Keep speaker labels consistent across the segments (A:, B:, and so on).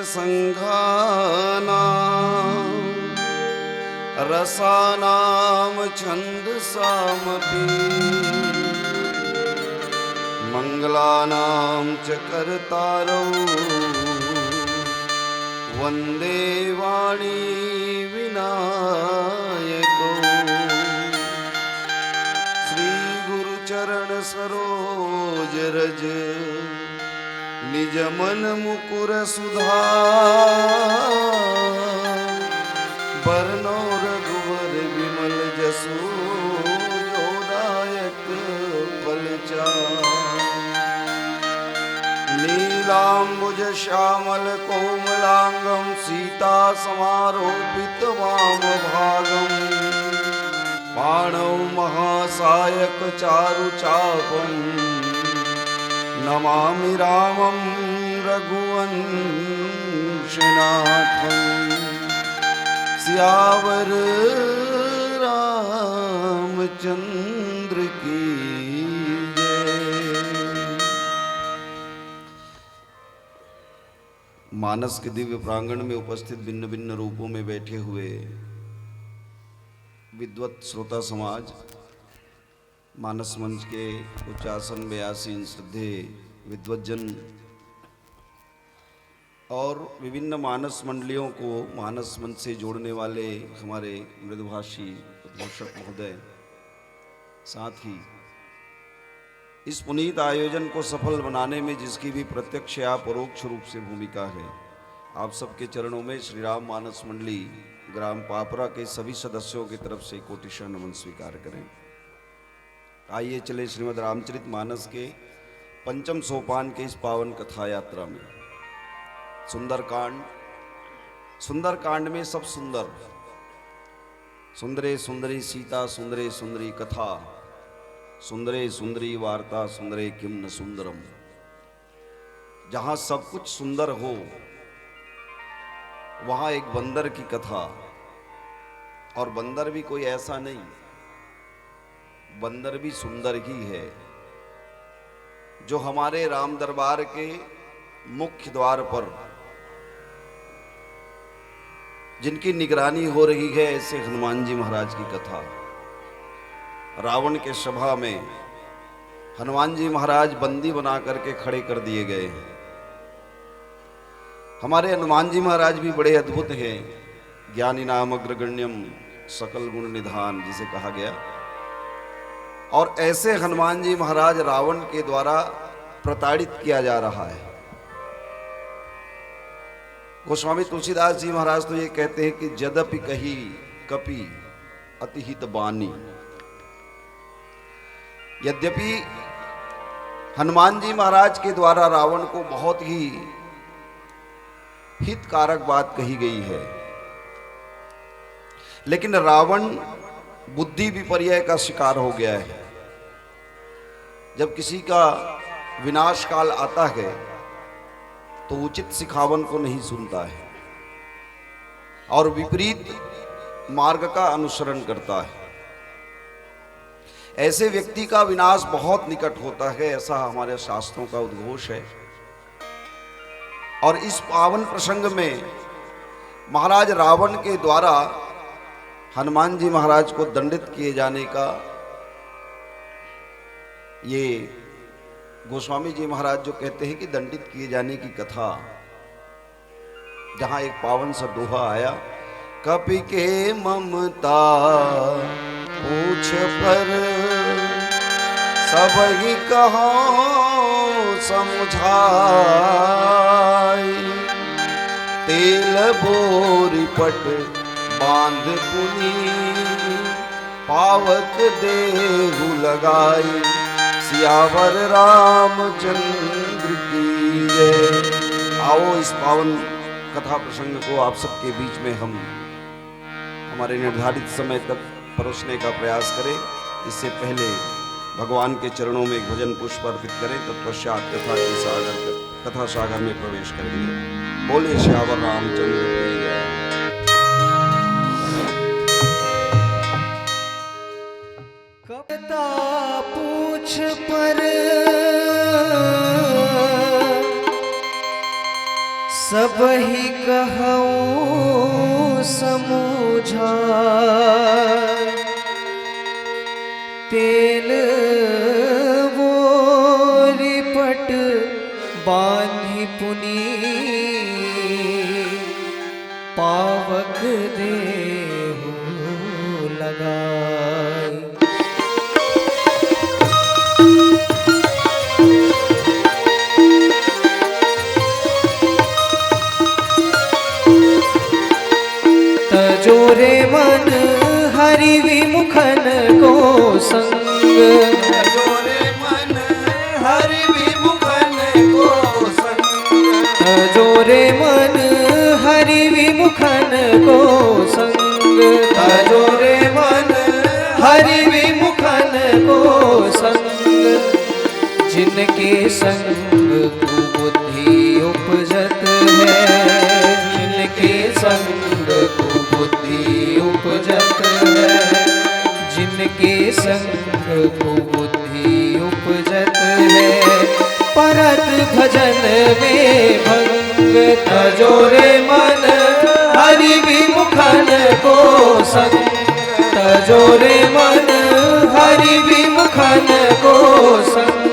A: संघानां रसानां छन्दसामपि मंगलानां च कर्तारौ वन्दे वाणी विनायकौ श्री गुरुचरण सरोज रज निज मन मुकुर सुधार बरनौ रघुवर विमल जसु जोदायक फलचार नीलाम्बुज श्यामल कोमलांगं सीता समारोपित वामभागं पाणौ महासायक चारुचापं नमामि रामं रघुवंशनाथं सियावर रामचंद्र की जय। मानस के दिव्य प्रांगण में उपस्थित भिन्न भिन्न रूपों में बैठे हुए विद्वत श्रोता समाज, मानस मंच के उच्चासन में आसीन श्रद्धे विद्वज्जन और विभिन्न मानस मंडलियों को मानस मंच से जोड़ने वाले हमारे मृदुभाषी उद्घोषक महोदय, साथ ही इस पुनीत आयोजन को सफल बनाने में जिसकी भी प्रत्यक्ष या परोक्ष रूप से भूमिका है, आप सबके चरणों में श्री राम मानस मंडली ग्राम पापरा के सभी सदस्यों की तरफ से कोटिशः नमन स्वीकार करें। आइए चले श्रीमद् रामचरित मानस के पंचम सोपान के इस पावन कथा यात्रा में। सुंदरकांड में सब सुंदर, सुंदरे सुंदरी सीता, सुंदरे सुंदरी कथा, सुंदरे सुंदरी वार्ता, सुंदरे किम न सुंदरम। जहां सब कुछ सुंदर हो वहां एक बंदर की कथा, और बंदर भी कोई ऐसा नहीं, बंदर भी सुंदर ही है, जो हमारे राम दरबार के मुख्य द्वार पर जिनकी निगरानी हो रही है, ऐसे हनुमान जी महाराज की कथा। रावण के सभा में हनुमान जी महाराज बंदी बना करके खड़े कर दिए गए हैं। हमारे हनुमान जी महाराज भी बड़े अद्भुत हैं, ज्ञानी नाम अग्रगण्यम सकल गुण निधान जिसे कहा गया। और ऐसे हनुमान जी महाराज रावण के द्वारा प्रताड़ित किया जा रहा है। गोस्वामी तुलसीदास जी महाराज तो ये कहते हैं कि जदपि कही कपि अतिहित बानी। यद्यपि हनुमान जी महाराज के द्वारा रावण को बहुत ही हितकारक बात कही गई है, लेकिन रावण बुद्धि विपर्य का शिकार हो गया है। जब किसी का विनाश काल आता है तो उचित सिखावन को नहीं सुनता है और विपरीत मार्ग का अनुसरण करता है। ऐसे व्यक्ति का विनाश बहुत निकट होता है, ऐसा हमारे शास्त्रों का उद्घोष है। और इस पावन प्रसंग में महाराज रावण के द्वारा हनुमान जी महाराज को दंडित किए जाने का ये गोस्वामी जी महाराज जो कहते हैं कि दंडित किए जाने की कथा, जहां एक पावन सा दोहा आया, कपि के ममता पूछ पर सब ही कहो समझाई, तेल बोरी पट बांध पुनी पावक देहु लगाई, सियावर रामचंद्र की जय। आओ इस पावन कथा प्रसंग को आप सबके बीच में हम हमारे निर्धारित समय तक परोसने का प्रयास करें। इससे पहले भगवान के चरणों में एक भजन पुष्प अर्पित करें, तत्पश्चात कथा सागर में प्रवेश करेंगे। बोले सियावर रामचंद्र की जय।
B: कविता पूछ पर सब सब ही कहूँ समूझा तेल वो रिपट बांधी पुनी पावक देहु लगाई। तजोरे मन हरि विमुखन को संग,
A: तजोरे मन हरि विमुखन को संग,
B: तजोरे मन हरि विमुखन को संग,
A: तजोरे मन
B: हरि विमुखन को संग। जिनके संग कुबुद्धि उपजत है, जिनके संग कुबुद्धि उपजत है, जिनके संग कुबुद्धि उपजत है, परत भजन में भंग। तजोरे मन हरि विमुखन को संग, तजोरे मन हरि विमुखन को संग।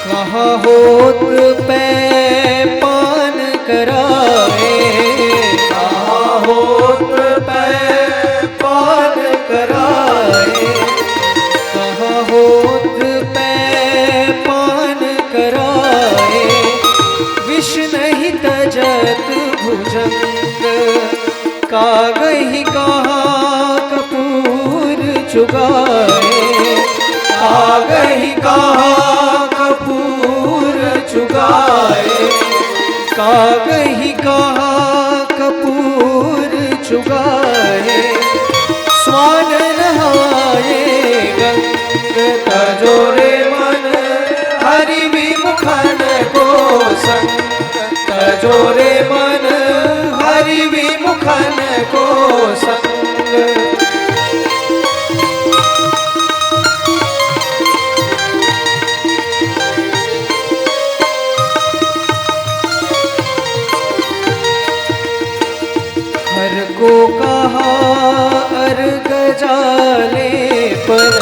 B: कहाँ होत पे पान कराए, कहाँ होत पे पान कराए, कहाँ होत पे पान कराए। विष नहीं तजत भुजंग, कागहि कहाँ कपूर चुगाए, कागहि कहाँ कपूर चुगाए, कागहि कहाँ कपूर चुगाए। स्वान नहाए गंग, तजोरे मन हरि विमुखन को संग, तजोरे मन हरि विमुखन को संग। हर को कहा अर्घ जाले पर,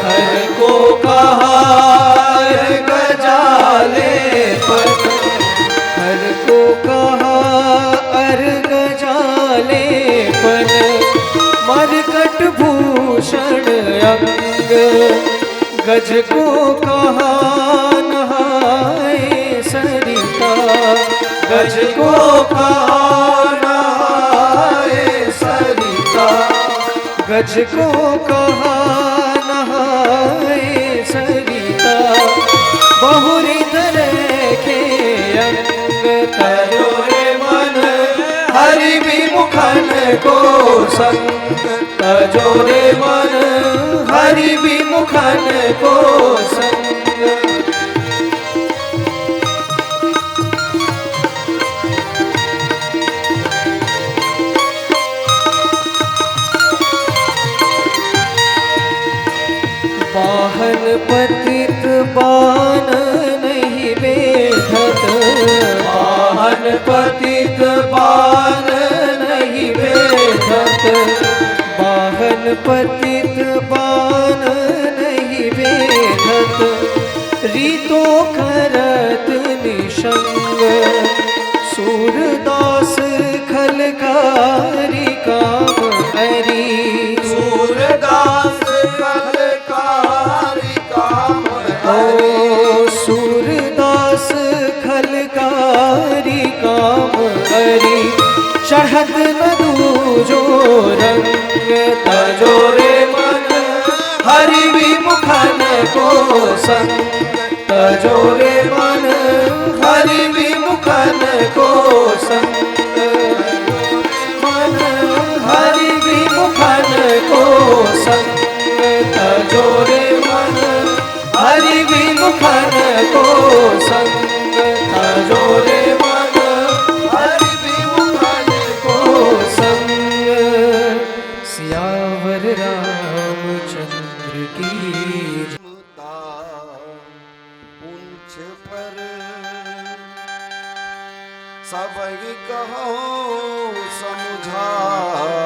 B: हर को कहा अर्घ जाले पर, हर को कहा अर्घ जाले पर। मरकट भूषण अंग, गज को कहा नहाए सरिता, गज को कहा सरिता, गज को कहा नहाए सरिता। बहुरी के अंग, तजोरे मन हरि विमुखन को संग, तजोरे मन हरि विमुखन को संग। बाहन पतित बान नहीं बेधत, बाहन पतित बान नहीं बेधत, बाहन पतित बान नहीं बेधत। रीतो करत निशंग, सूरदास खलकारी काम हरि,
A: सूरदास खलकारी काम हरि,
B: सूरदास खलकारी काम हरि। चढ़त न दूजो रंग, तजोरे मन हरि विमुखन को संग, तजोरे मन हरि विमुखन को संग। मन हरि विमुखन को संग, तजोरे मन हरि विमुखन को संग, तजोरे मन हरि विमुखन को संग।
A: ममता पूंछ पर सबहि कहो समुझाई।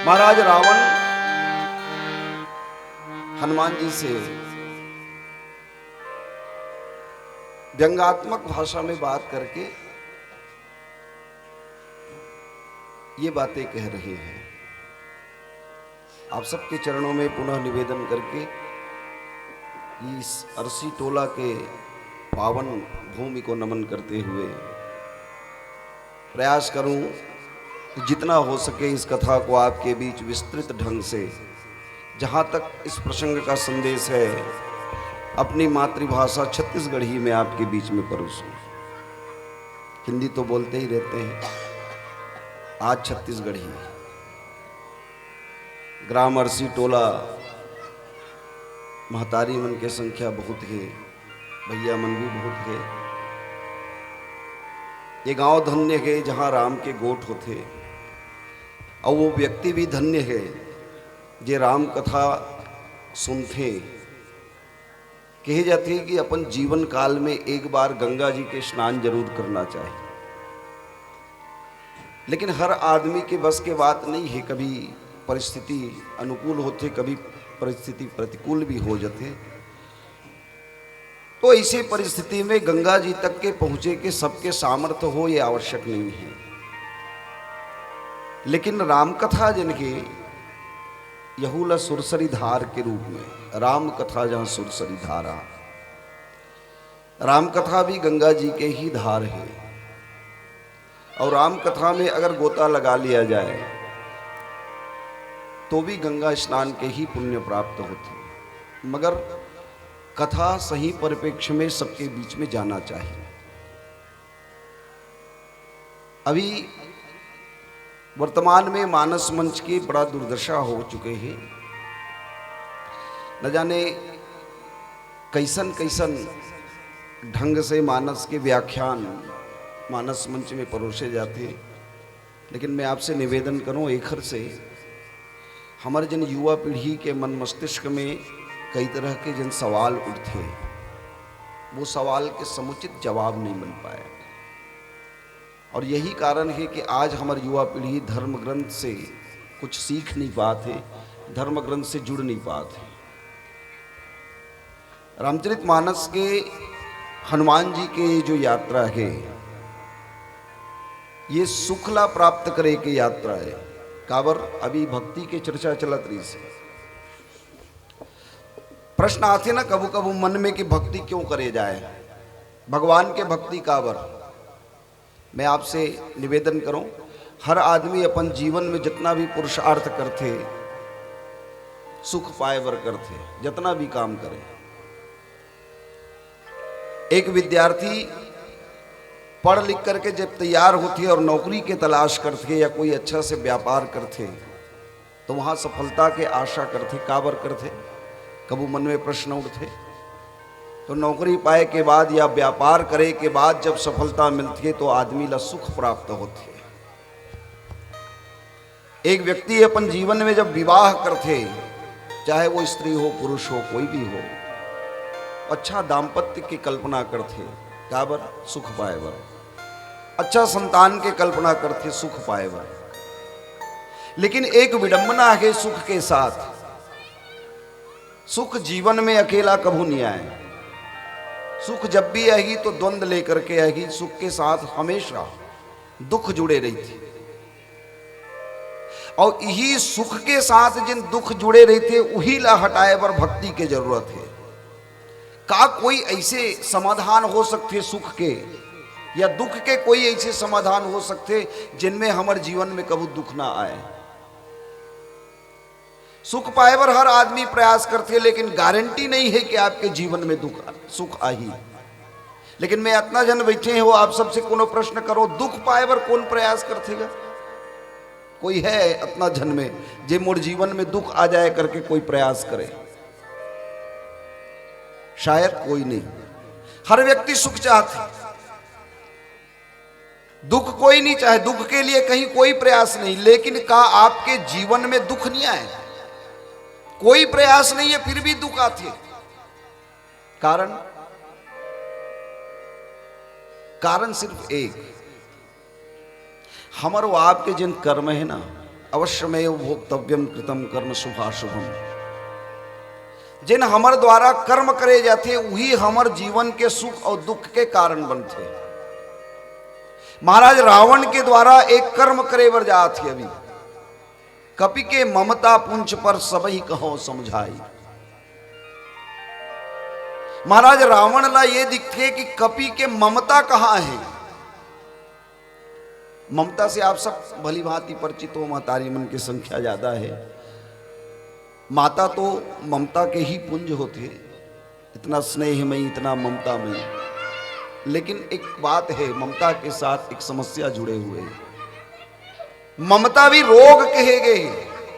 A: महाराज रावण हनुमान जी से व्यंग्यात्मक भाषा में बात करके ये बातें कह रहे हैं। आप सबके चरणों में पुनः निवेदन करके इस अरसी टोला के पावन भूमि को नमन करते हुए प्रयास करूं कि जितना हो सके इस कथा को आपके बीच विस्तृत ढंग से, जहां तक इस प्रसंग का संदेश है, अपनी मातृभाषा छत्तीसगढ़ी में आपके बीच में परोसूं। हिंदी तो बोलते ही रहते हैं, आज छत्तीसगढ़ी। ग्राम अरसी टोला, महतारी मन के संख्या बहुत है, भैया मन भी बहुत है। ये गांव धन्य है जहां राम के गोठ होते, और वो व्यक्ति भी धन्य है जे राम कथा सुनते। कहे जाते हैं कि अपन जीवन काल में एक बार गंगा जी के स्नान जरूर करना चाहिए, लेकिन हर आदमी के बस के बात नहीं है। कभी परिस्थिति अनुकूल होते, कभी परिस्थिति प्रतिकूल भी हो जाते। तो ऐसी परिस्थिति में गंगा जी तक के पहुंचे के सबके सामर्थ्य हो, ये आवश्यक नहीं है। लेकिन राम कथा जिनके यहूला सुरसरी धार के रूप में, राम कथा जहां सुरसरी धारा, राम कथा भी गंगा जी के ही धार है। और राम कथा में अगर गोता लगा लिया जाए तो भी गंगा स्नान के ही पुण्य प्राप्त होते। मगर कथा सही परिप्रेक्ष्य में सबके बीच में जाना चाहिए। अभी वर्तमान में मानस मंच की बड़ा दुर्दशा हो चुके हैं। न जाने कैसन कैसन ढंग से मानस के व्याख्यान मानस मंच में परोसे जाते हैं। लेकिन मैं आपसे निवेदन करूं एखर से, हमारे जिन युवा पीढ़ी के मन मस्तिष्क में कई तरह के जिन सवाल उठते, वो सवाल के समुचित जवाब नहीं मिल पाए। और यही कारण है कि आज हमारी युवा पीढ़ी धर्म ग्रंथ से कुछ सीख नहीं पाते, धर्म ग्रंथ से जुड़ नहीं पाते। रामचरितमानस के हनुमान जी के जो यात्रा है, ये सुखला प्राप्त करे के यात्रा है। काबर अभी भक्ति के चर्चा चलत रही से प्रश्न आते ना कबू कबू मन में कि भक्ति क्यों करे जाए, भगवान के भक्ति काबर। मैं आपसे निवेदन करूं, हर आदमी अपन जीवन में जितना भी पुरुषार्थ करते, सुख पाए बर करते, जितना भी काम करे। एक विद्यार्थी पढ़ लिख करके जब तैयार होती है और नौकरी के तलाश करते या कोई अच्छा से व्यापार करते, तो वहाँ सफलता के आशा करते, काबर करते, कबू मन में प्रश्न उठते। तो नौकरी पाए के बाद या व्यापार करे के बाद जब सफलता मिलती है तो आदमी ला सुख प्राप्त होती है। एक व्यक्ति अपन जीवन में जब विवाह करते, चाहे वो स्त्री हो पुरुष हो कोई भी हो, अच्छा दाम्पत्य की कल्पना करते, काबर सुख पाए बर, अच्छा संतान की कल्पना करते सुख पाए बर। लेकिन एक विडंबना है सुख के साथ, सुख जीवन में अकेला कभू नहीं आए। सुख जब भी आएगी तो द्वंद्व लेकर के आएगी। सुख के साथ हमेशा दुख जुड़े रहते, और यही सुख के साथ जिन दुख जुड़े रहते वही ला हटाए बर भक्ति की जरूरत है। का कोई ऐसे समाधान हो सकते सुख के या दुख के, कोई ऐसे समाधान हो सकते जिनमें हमारे जीवन में कभी दुख ना आए। सुख पाए बर हर आदमी प्रयास करते, लेकिन गारंटी नहीं है कि आपके जीवन में सुख आई। लेकिन मैं इतना जन बैठे हो, आप सबसे कोनो प्रश्न करो, दुख पाए बर कौन प्रयास करतेगा? कोई है इतना जन में जे मोर जीवन में दुख आ जाए करके कोई प्रयास करे? शायद कोई नहीं। हर व्यक्ति सुख चाहते, दुख कोई नहीं चाहे। दुख के लिए कहीं कोई प्रयास नहीं। लेकिन का आपके जीवन में दुख नहीं आए? कोई प्रयास नहीं है फिर भी दुख आते। कारण सिर्फ एक, हमारो आपके जिन कर्म है ना, अवश्यमेव भोक्तव्यम कृतम कर्म शुभाशुभम, जिन हमर द्वारा कर्म करे जाते वही हमर जीवन के सुख और दुख के कारण बनते। महाराज रावण के द्वारा एक कर्म करे बर जात है, अभी कपि के ममता पुंज पर सबही कहो समझाई। महाराज रावण ला ये दिखते कि कपि के ममता कहां है। ममता से आप सब भली भांति परिचित हो, महतारी मन की संख्या ज्यादा है। माता तो ममता के ही पुंज होते, इतना स्नेह में, इतना ममता में। लेकिन एक बात है, ममता के साथ एक समस्या जुड़े हुए हैं। ममता भी रोग कहे गए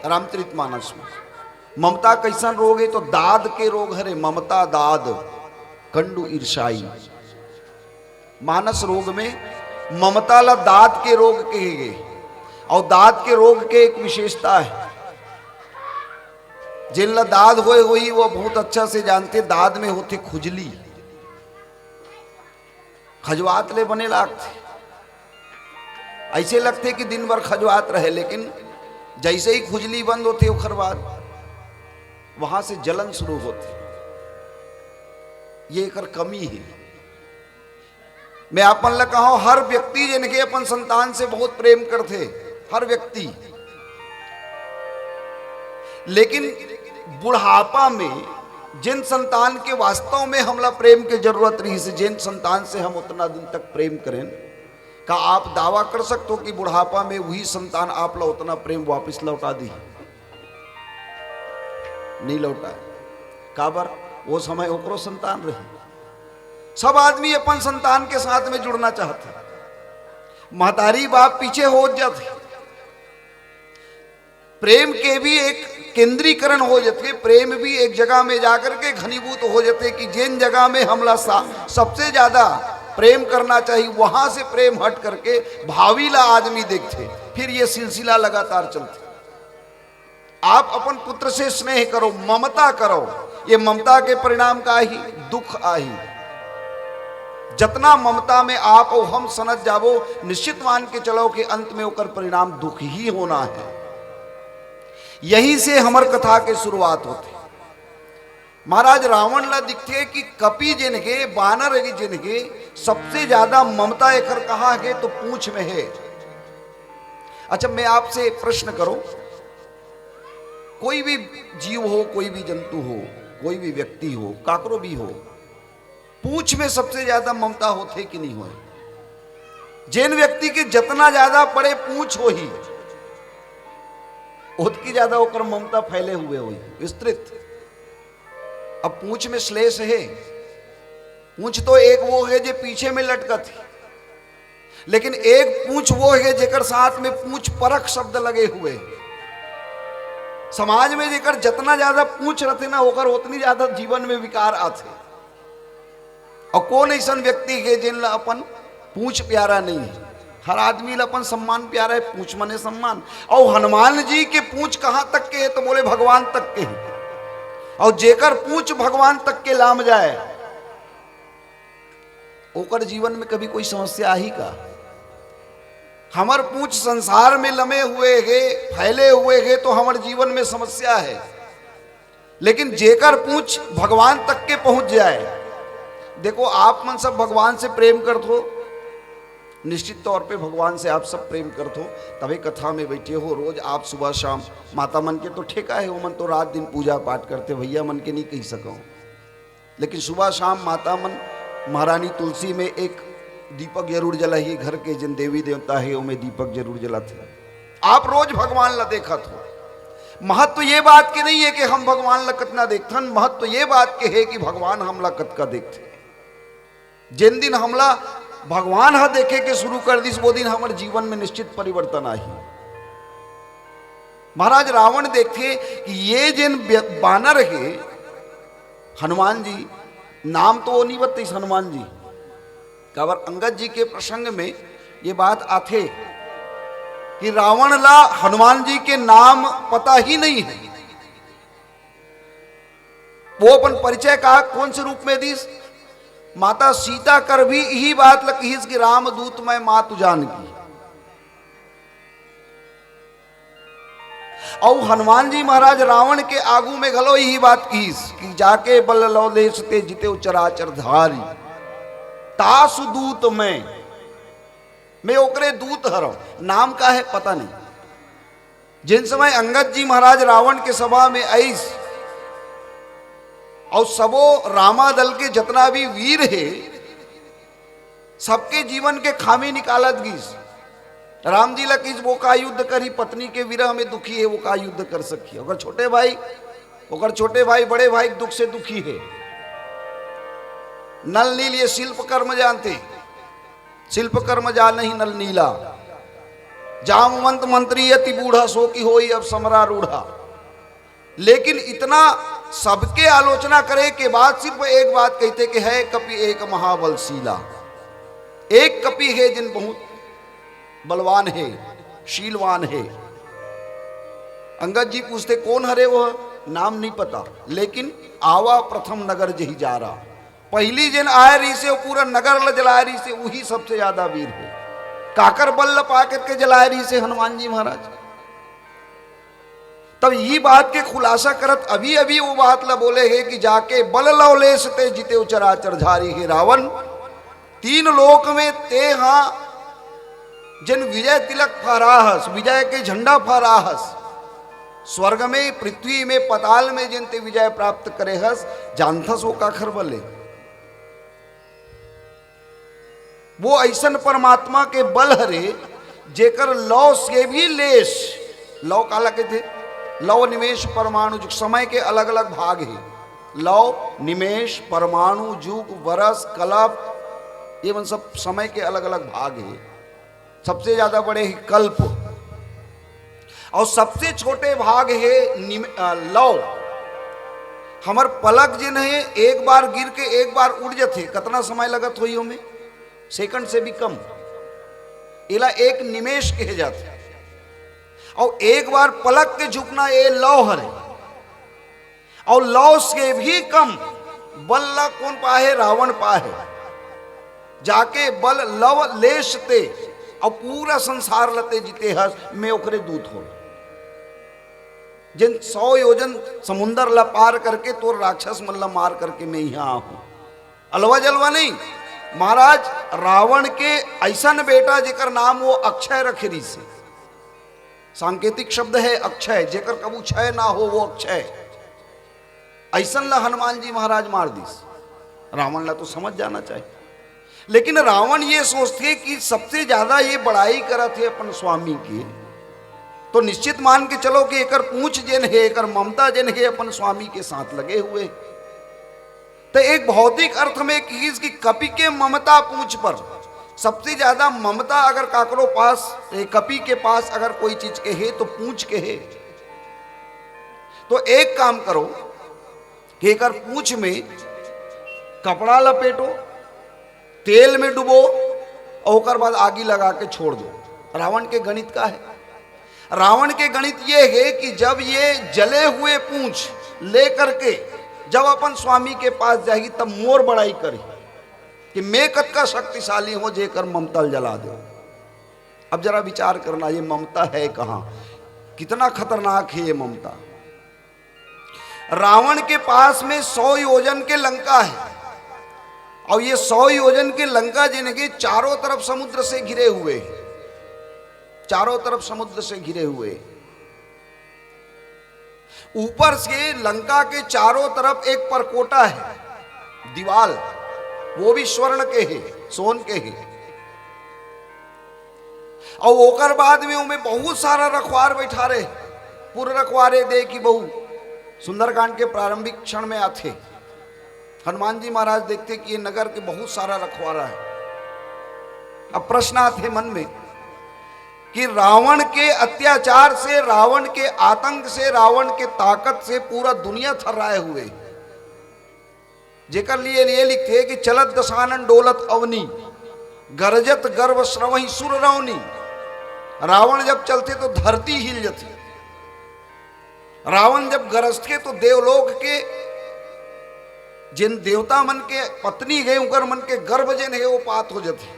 A: रामचरितमानस में। ममता कैसा रोग है तो दाद के रोग हरे, ममता दाद कंडू ईर्षाई। मानस रोग में ममता ला दाद के रोग कहे गए। और दाद के रोग के एक विशेषता है, जिनला दाद होए हुई वो बहुत अच्छा से जानते, दाद में होते खुजली, खजवात ले बने लागते। ऐसे लगते कि दिन भर खजवात रहे, लेकिन जैसे ही खुजली बंद होती उखर बाद वहां से जलन शुरू होती। ये एक कमी है। मैं आप मन कहा, हर व्यक्ति जिनके अपन संतान से बहुत प्रेम करते, हर व्यक्ति, लेकिन बुढ़ापा में जिन संतान के वास्तव में हमला प्रेम की जरूरत रही से, जिन संतान से हम उतना दिन तक प्रेम करें, का आप दावा कर सकते हो कि बुढ़ापा में वही संतान आप ला उतना प्रेम वापस लौटा दी? नहीं लौटा। काबर? वो समय ओकरो संतान रही। सब आदमी अपन संतान के साथ में जुड़ना चाहते। महतारी बाप पीछे हो जाते, प्रेम के भी एक केंद्रीकरण हो जाते, प्रेम भी एक जगह में जाकर के घनीभूत हो जाते कि जिन जगह में हमला सबसे ज्यादा प्रेम करना चाहिए वहां से प्रेम हट करके भावीला आदमी देखते। फिर ये सिलसिला लगातार चलते। आप अपन पुत्र से स्नेह करो, ममता करो, ये ममता के परिणाम का ही दुख आही। जतना ममता में आप और हम समझ जावो, निश्चित मान के चलो कि अंत में होकर परिणाम दुख ही होना है। यही से हमर कथा के शुरुआत होते। महाराज रावण ला दिखते कि कपि जिनके, बानर जिनके सबसे ज्यादा ममता एकर कहा है तो पूंछ में है। अच्छा, मैं आपसे प्रश्न करो, कोई भी जीव हो, कोई भी जंतु हो, कोई भी व्यक्ति हो, काकरो भी हो, पूंछ में सबसे ज्यादा ममता होते कि नहीं हो? जिन व्यक्ति के जितना ज्यादा पड़े पूंछ हो ही, उतकी ज्यादा होकर ममता फैले हुए हो, विस्तृत। अब पूंछ में श्लेष है। पूंछ तो एक वो है जो पीछे में लटकत है, लेकिन एक पूंछ वो है जेकर साथ में पूंछ परख शब्द लगे हुए। समाज में जेकर जितना ज्यादा पूंछ रहते ना, होकर उतनी ज्यादा जीवन में विकार आते। और कौन ऐसा व्यक्ति है जिन अपन पूंछ प्यारा नहीं है? हर आदमी अपन सम्मान प्यारा है, पूंछ मने सम्मान। और हनुमान जी के पूंछ कहां तक के है तो बोले भगवान तक के है। और जेकर पूंछ भगवान तक के लाम जाए, ओकर जीवन में कभी कोई समस्या ही का? हमर पूंछ संसार में लमे हुए है, फैले हुए है, तो हमर जीवन में समस्या है। लेकिन जेकर पूंछ भगवान तक के पहुंच जाए, देखो आप मन सब भगवान से प्रेम करते हो, निश्चित तौर पे भगवान से आप सब प्रेम करते हो, तभी कथा में बैठे हो। रोज आप सुबह शाम माता मन के तो ठेका है, वो मन तो रात दिन पूजा पाठ करते, भैया मन के नहीं कह सको। लेकिन सुबह शाम माता मन महारानी तुलसी में एक दीपक जरूर जलाइए। घर के जिन देवी देवता है उनमें दीपक जरूर जलाते। आप रोज भगवान ला देखत हो। महत्व तो ये बात के नहीं है कि हम भगवान ला कतना देखथन, महत्व तो ये बात के है कि भगवान हमला कतका देखते। जिन दिन हमला भगवान हा देखे के शुरू कर दिस, वो दिन हमारे जीवन में निश्चित परिवर्तन आई। महाराज रावण देखते कि ये जिन बानर है, हनुमान जी, नाम तो वो नहीं बताइए हनुमान जी, काबर अंगद जी के प्रसंग में ये बात आथे कि रावण ला हनुमान जी के नाम पता ही नहीं है। वो अपन परिचय कहा कौन से रूप में दीस? माता सीता कर भी यही बात लकीस कि रामदूत मैं मातु जानकी। और हनुमान जी महाराज रावण के आगू में घलो यही बात कीस कि जाके बल लो देश ते जिते चराचर धारी तासु दूत मैं ओकरे दूत हरो। नाम का है पता नहीं। जिन समय अंगद जी महाराज रावण के सभा में आईस और सबो रामादल के जितना भी वीर है सबके जीवन के खामी निकालत गीस। राम जी लकीस वो का युद्ध करी, पत्नी के विरह में दुखी है वो का युद्ध कर सकी। अगर छोटे भाई बड़े भाई दुख से दुखी है। नल नील ये शिल्प कर्म जानते, शिल्प कर्म जान नहीं नल नीला। जामवंत मंत्री यति बूढ़ा सो की होई अब समरा रूढ़ा। लेकिन इतना सबके आलोचना करे के बाद सिर्फ एक बात कहते कि है कपि एक महाबलशीला। एक कपि है जिन बहुत बलवान है, शीलवान है। अंगद जी पूछते कौन हरे वह? नाम नहीं पता, लेकिन आवा प्रथम नगर जही जा रहा। पहली जिन आय रही से वो पूरा नगर ल जलाए रही से वही सबसे ज्यादा वीर है। काकर बल पा करके जलाए रही से हनुमान जी महाराज। तब ये बात के खुलासा करत अभी अभी वो बात ला बोले है कि जाके बल लवलेश ते जिते चराचर धारी है रावण। तीन लोक में ते हाँ जिन विजय तिलक फहराहस, विजय के झंडा फहराहस। स्वर्ग में, पृथ्वी में, पताल में जिन ते विजय प्राप्त करे हस, जानथस वो काखर बले। वो ऐसन परमात्मा के बल हरे जेकर लौ से भी लेश, लौ काला कहते लौ निमेश परमाणु जुग, समय के अलग अलग भाग है। लौ निमेश परमाणु जुग वर्ष कल्प ये सब समय के अलग अलग भाग है। सबसे ज्यादा बड़े है कल्प और सबसे छोटे भाग है लौ। हमार पलक जिन है एक बार गिर के एक बार उड़ जाते, कितना समय लगत हुई हमें? सेकंड से भी कम। इला एक निमेश कहे जाते। और एक बार पलक के झुकना ये लौ हरे। और लौ से भी कम बल ला कौन पाहे? रावण पाहे। जाके बल लव लेशते और पूरा संसार लते जीते हस मैं ओकरे दूत हो। जिन 100 योजन समुंदर ला पार करके तो राक्षस मल्ला मार करके मैं यहां हूं। अलवा जलवा नहीं महाराज। रावण के ऐसा बेटा जेकर नाम वो अक्षय रखे रही से, सांकेतिक शब्द है अक्षय, जेकर कबू क्षय ना हो वो अक्षय। ऐसा ला हनुमान जी महाराज मार दीस। रावण ला तो समझ जाना चाहिए, लेकिन रावण ये सोचते कि सबसे ज्यादा ये बड़ाई करत है अपन स्वामी की, तो निश्चित मान के चलो कि एकर पूंछ जिन है, एकर ममता जिन है अपन स्वामी के साथ लगे हुए। तो एक भौतिक अर्थ में चीज की कपि के ममता पूंछ पर सबसे ज्यादा ममता अगर काकरो पास, कपि के पास अगर कोई चीज के है तो पूंछ के है। तो एक काम करो कि एकर पूंछ में कपड़ा लपेटो, तेल में डुबो और ओकर बाद आगी लगा के छोड़ दो। रावण के गणित का है। रावण के गणित ये है कि जब ये जले हुए पूंछ ले करके जब अपन स्वामी के पास जाएगी तब मोर बड़ाई करे कि मैं कतका शक्तिशाली हो जेकर ममता जला दो। अब जरा विचार करना ये ममता है कहां, कितना खतरनाक है ये ममता। रावण के पास में 100 योजन के लंका है और ये 100 योजन के लंका जिनके चारों तरफ समुद्र से घिरे हुए, चारों तरफ समुद्र से घिरे हुए। ऊपर से लंका के चारों तरफ एक परकोटा है दीवाल, वो भी स्वर्ण के है, सोन के है। और ओकर बाद में उनमें बहुत सारा रखवार बैठा रहे, पूरे रखवारे दे की बहु। सुंदरकांड के प्रारंभिक क्षण में आते हनुमान जी महाराज देखते कि ये नगर के बहुत सारा रखवारा है। अब प्रश्न आते मन में कि रावण के अत्याचार से, रावण के आतंक से, रावण के ताकत से पूरा दुनिया थर्राए हुए, जेकर लिए ये लिखते कि चलत दशानन डोलत अवनी गरजत गर्व श्रवही सुर रवनी। रावण जब चलते तो धरती हिल जाती, रावण जब गरजते तो देवलोक के जिन देवता मन के पत्नी गए उनकर मन के गर्भ जन है वो पात हो जाते,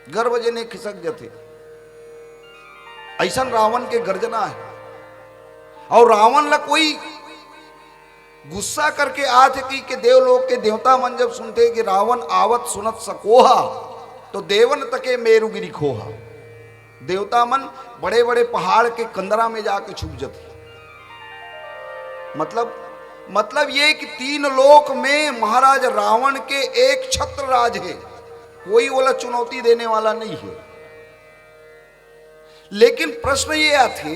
A: गर्भ जने खिसक जाते। ऐसा रावण के गर्जना है। और रावण ला कोई गुस्सा करके आते कि देवलोक के देवता मन जब सुनते कि रावण आवत सुनत सकोहा तो देवन तके मेरुगिरी खोहा। देवता मन बड़े बड़े पहाड़ के कंदरा में जाके छुप जाते। मतलब ये कि 3 लोक में महाराज रावण के एक छत्र राज है, कोई वाला चुनौती देने वाला नहीं है। लेकिन प्रश्न ये आते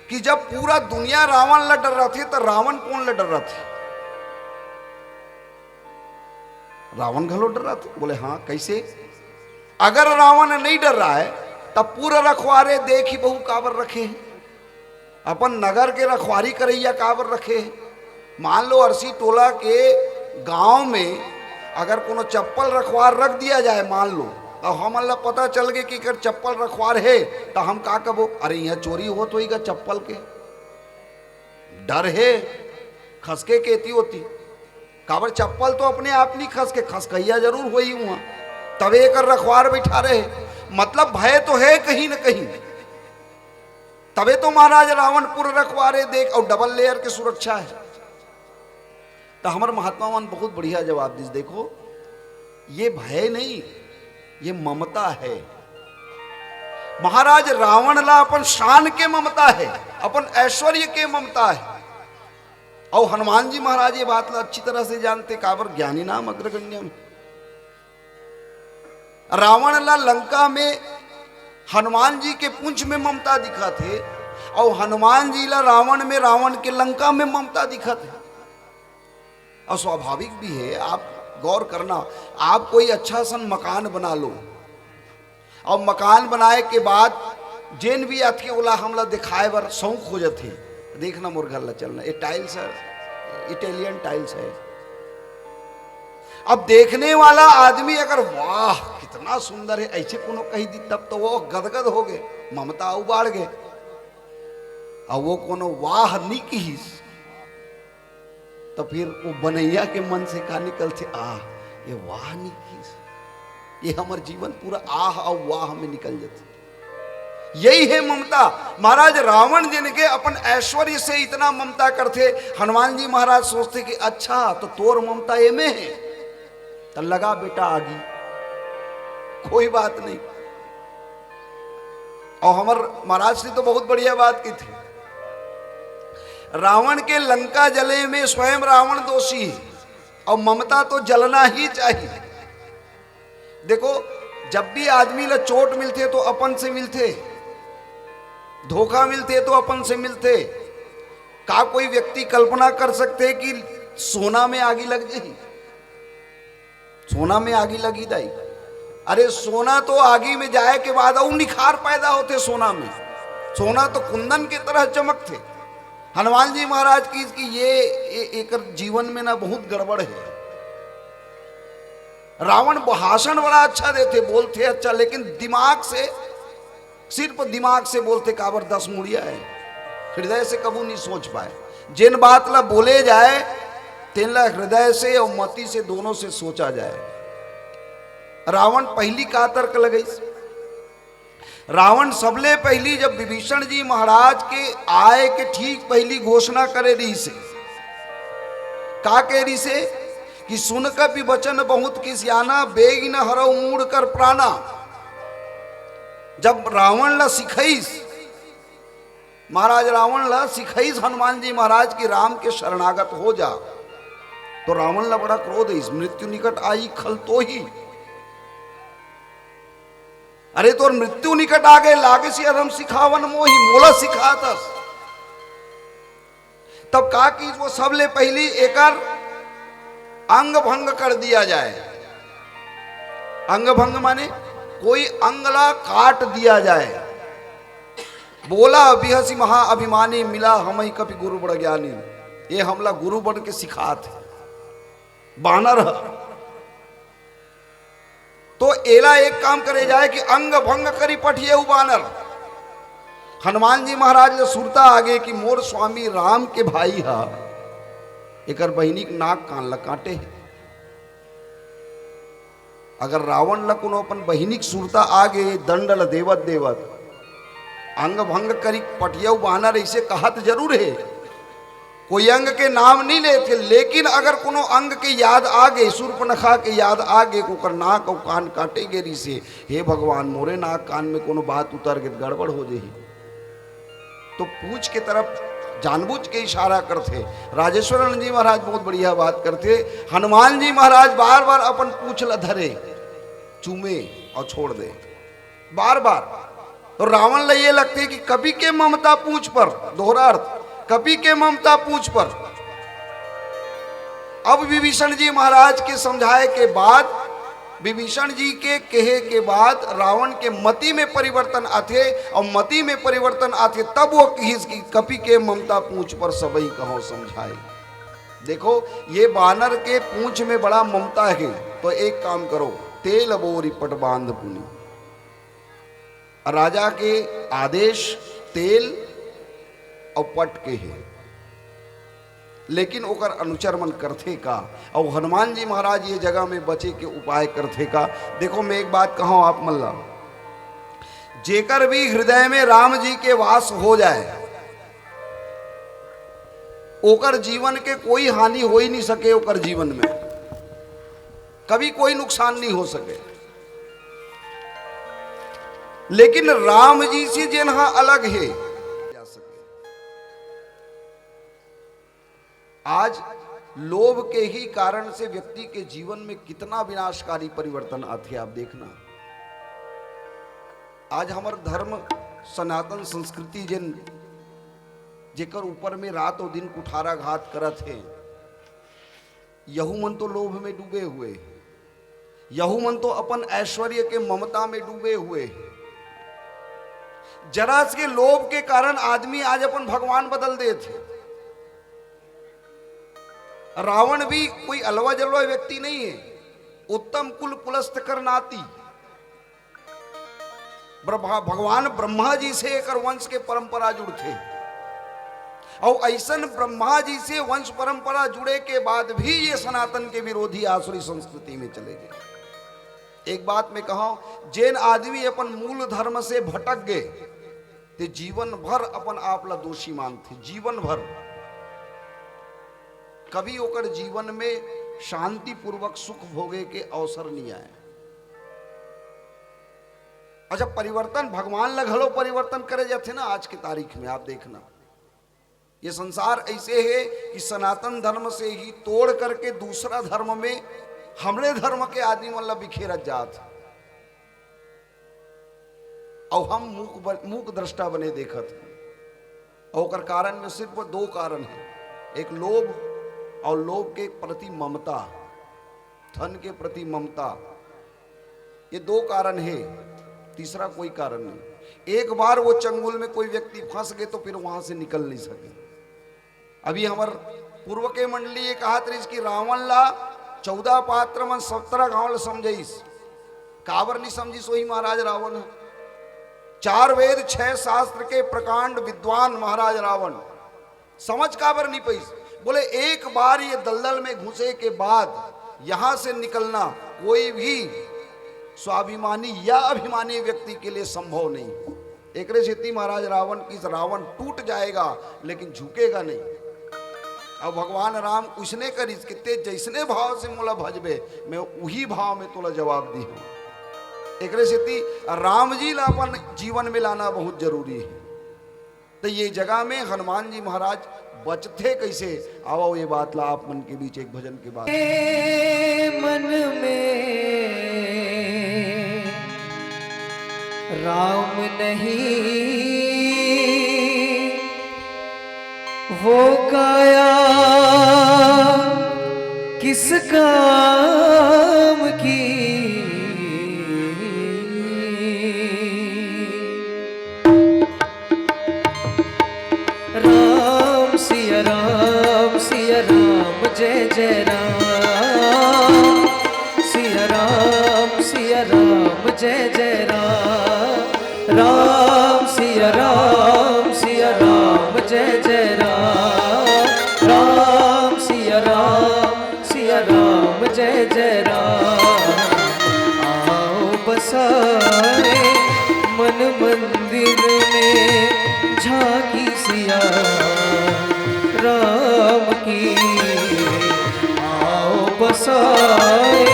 A: कि जब पूरा दुनिया रावण ला डर रहा थे तो रावण कौन ला डर रहा थे? रावण घलो डर रहा था। बोले हाँ कैसे? अगर रावण नहीं डर रहा है तब पूरा रखवारे देखी बहु काबर रखे हैं, अपन नगर के रखवारी करैया काबर रखे हैं। मान लो अरसी टोला के गांव में अगर कोनो चप्पल रखवार रख दिया जाए, मान लो तो हम ला पता चल गए कि अगर चप्पल रखवार है तो हम का कबो अरे यहाँ चोरी हो तो ही का चप्पल के डर है, खसके केती होती काबर चप्पल तो अपने आप नहीं खसके, खसकैया जरूर हो ही हुआ तबे कर रखवार बैठा रहे। मतलब भय तो है कहीं न कहीं, तबे तो महाराज रावण पूरे रखवारे देख और डबल लेयर की सुरक्षा है। तो हमारे महात्मा मन बहुत बढ़िया जवाब दिस, देखो ये भय नहीं ये ममता है। महाराज रावण ला अपन शान के ममता है, अपन ऐश्वर्य के ममता है। और हनुमान जी महाराज ये बात ला अच्छी तरह से जानते, काबर ज्ञानी नाम अग्रगण्यम। रावण ला लंका में हनुमान जी के पुंछ में ममता दिखा थे और हनुमान जी ला रावण में रावण के लंका में ममता दिखा थे। और स्वाभाविक भी है, आप गौर करना, आप कोई अच्छा सन मकान बना लो और मकान बनाए के बाद जेन भी आती ओला हमला दिखाए बर शौक हो जाते, देखना मोर घर ला चलना, ये टाइल्स है, इटालियन टाइल्स है। अब देखने वाला आदमी अगर वाह कितना सुंदर है ऐसे कोनो कही दी तब तो वो गदगद हो गए, ममता उबाड़ गए। और वो कोनो वाह नहीं की तो फिर वो बनैया के मन से का निकलते ये वाह नहीं की, ये हमार जीवन पूरा आह और वाह में निकल जाते। यही है ममता। महाराज रावण जिनके अपन ऐश्वर्य से इतना ममता करते, हनुमान जी महाराज सोचते कि अच्छा तो तोर ममता ये में है तो लगा बेटा आगी, कोई बात नहीं। और हमार महाराज ने तो बहुत बढ़िया बात की थी, रावण के लंका जले में स्वयं रावण दोषी है और ममता तो जलना ही चाहिए। देखो जब भी आदमी ला चोट मिलते तो अपन से मिलते, धोखा मिलते तो अपन से मिलते। का कोई व्यक्ति कल्पना कर सकते कि सोना में आगी लग जाए? सोना में आगी लगी दाई, अरे सोना तो आगी में जाए के बाद और निखार पैदा होते सोना में। सोना तो कुंदन की तरह चमकते। हनुमान जी महाराज की ये एक जीवन में ना बहुत गड़बड़ है। रावण भाषण बड़ा अच्छा देते, बोलते अच्छा, लेकिन दिमाग से, सिर्फ दिमाग से बोलते काबर 10 मुड़िया है, हृदय से कबू नहीं सोच पाए। जिन बात ला बोले जाए तेन ला हृदय से और मति से दोनों से सोचा जाए। रावण पहली का तर्क लगई, रावण सबले पहली जब विभीषण जी महाराज के आए के ठीक पहली घोषणा करे रही से, का कह रही से कि सुन कपि वचन बहुत किसियाना बेग न हरौ मूड कर प्राणा। जब रावण ला सिखईस, महाराज रावण ला सिखईस हनुमान जी महाराज की राम के शरणागत हो जा, तो रावण ला बड़ा क्रोध है, मृत्यु निकट आई खल तो ही। अरे तो मृत्यु निकट आ गए लागे से अधम सिखावन मोही, मोला सिखातस। तब कहा कि वो सबले पहली एकर अंग भंग कर दिया जाए। अंग भंग माने कोई अंगला काट दिया जाए। बोला बिहसी महा अभिमानी मिला हमें कभी गुरु बड़ ज्ञानी, ये हमला गुरु बन के सिखात बानर। तो एला एक काम करे जाए कि अंग भंग करी पठिए बानर। हनुमान जी महाराज ने सुरता आगे कि मोर स्वामी राम के भाई हा एकर बहिनी नाक कान ला काटे है। अगर रावण ला कोनो अपन बहिनिक सुरता आगे दंडल देवत देवत अंग भंग करी पटियऊ बानर ऐसे कहत जरूर है, कोई अंग के नाम नहीं लेते, लेकिन अगर कोनो अंग के याद आगे, शूर्पणखा के याद आगे को नाक और कान काटे गेरी से, हे भगवान मोरे नाक कान में कोनो बात उतर गई गड़बड़ हो जाही, तो पूछ के तरफ जानबूझ के इशारा करते। राजेश्वरन जी महाराज बहुत बढ़िया बात करते। हनुमान जी महाराज बार बार अपन पूछ ल धरे, चूमे और छोड़ दे बार बार। तो रावण ल ये लगते कि कभी के ममता पूछ पर, दोहरा अर्थ, कभी के ममता पूछ पर। अब विभीषण जी महाराज के समझाए के बाद, विभीषण जी के कहे के बाद रावण के मति में परिवर्तन आते, और मति में परिवर्तन आते तब वो कपि के ममता पूछ पर सबई कहो समझाए। देखो ये बानर के पूंछ में बड़ा ममता है, तो एक काम करो, तेल बोरी पट बांध पुनी। राजा के आदेश तेल और पट के है, लेकिन ओकर अनुचरमन करथे का, और हनुमान जी महाराज ये जगह में बचे के उपाय करथे का। देखो मैं एक बात कहूं आप मल्ला, जेकर भी हृदय में राम जी के वास हो जाए, ओकर जीवन के कोई हानि हो ही नहीं सके, ओकर जीवन में कभी कोई नुकसान नहीं हो सके। लेकिन राम जी से जिन्हा अलग है जा सके। आज लोभ के ही कारण से व्यक्ति के जीवन में कितना विनाशकारी परिवर्तन आते आप देखना। आज हमार धर्म सनातन संस्कृति जिन जेकर ऊपर में रात और दिन कुठारा घात करत है, यहू मन तो लोभ में डूबे हुए, यहू मन तो अपन ऐश्वर्य के ममता में डूबे हुए। जरा के लोभ के कारण आदमी आज अपन भगवान बदल देते। रावण भी कोई अलवा जलवा व्यक्ति नहीं है, उत्तम कुल कुलस्थ कर नाती। भगवान ब्रह्मा जी से एक वंश के परंपरा जुड़ते, और ऐसन ब्रह्मा जी से वंश परंपरा जुड़े के बाद भी ये सनातन के विरोधी आसुरी संस्कृति में चले गए। एक बात मैं कहूं, जैन आदमी अपन मूल धर्म से भटक गए ते जीवन भर अपन आप ला दोषी मानते, जीवन भर कभी ओकर जीवन में शांति पूर्वक सुख भोगे के अवसर नहीं आए। अच्छा, परिवर्तन भगवान लगलो परिवर्तन करे जाते ना। आज की तारीख में आप देखना, ये संसार ऐसे है कि सनातन धर्म से ही तोड़ करके दूसरा धर्म में हमरे धर्म के आदमी मतलब बिखेरत जात, और हम मूक दृष्टा बने देखत। और ओकर कारण में सिर्फ दो कारण है, एक लोभ और लोभ के प्रति ममता, धन के प्रति ममता, ये दो कारण है, तीसरा कोई कारण नहीं। एक बार वो चंगुल में कोई व्यक्ति फंस गए तो फिर वहां से निकल नहीं सके। अभी हमार पूर्व के मंडली ये कहा था कि रावण ला 14 पात्र मन 17 गांव समझिस, काबर नहीं समझिस वही महाराज रावण है। 4 वेद 6 शास्त्र के प्रकांड विद्वान महाराज रावण समझ काबर नहीं पैस। बोले एक बार ये दलदल में घुसे के बाद यहां से निकलना कोई भी स्वाभिमानी या अभिमानी व्यक्ति के लिए संभव नहीं। एक रेती महाराज रावण की रावण टूट जाएगा लेकिन झुकेगा नहीं। अब भगवान राम उसने कर इसके जैसने भाव से मोला भजबे, मैं वही भाव में तोला जवाब दी हूं। एक रेती राम जी ला अपन जीवन में लाना बहुत जरूरी है। तो ये जगह में हनुमान जी महाराज बचते कैसे, आओ ये बात ला आप मन के बीच एक भजन के बाद।
B: मन में राम नहीं, वो काया किस काम की। राम सिया राम सिया राम जय जय राम, सिया राम जय जय राम। राम सिया राम जय जय राम। राम सिया राम जय जय राम। बसाए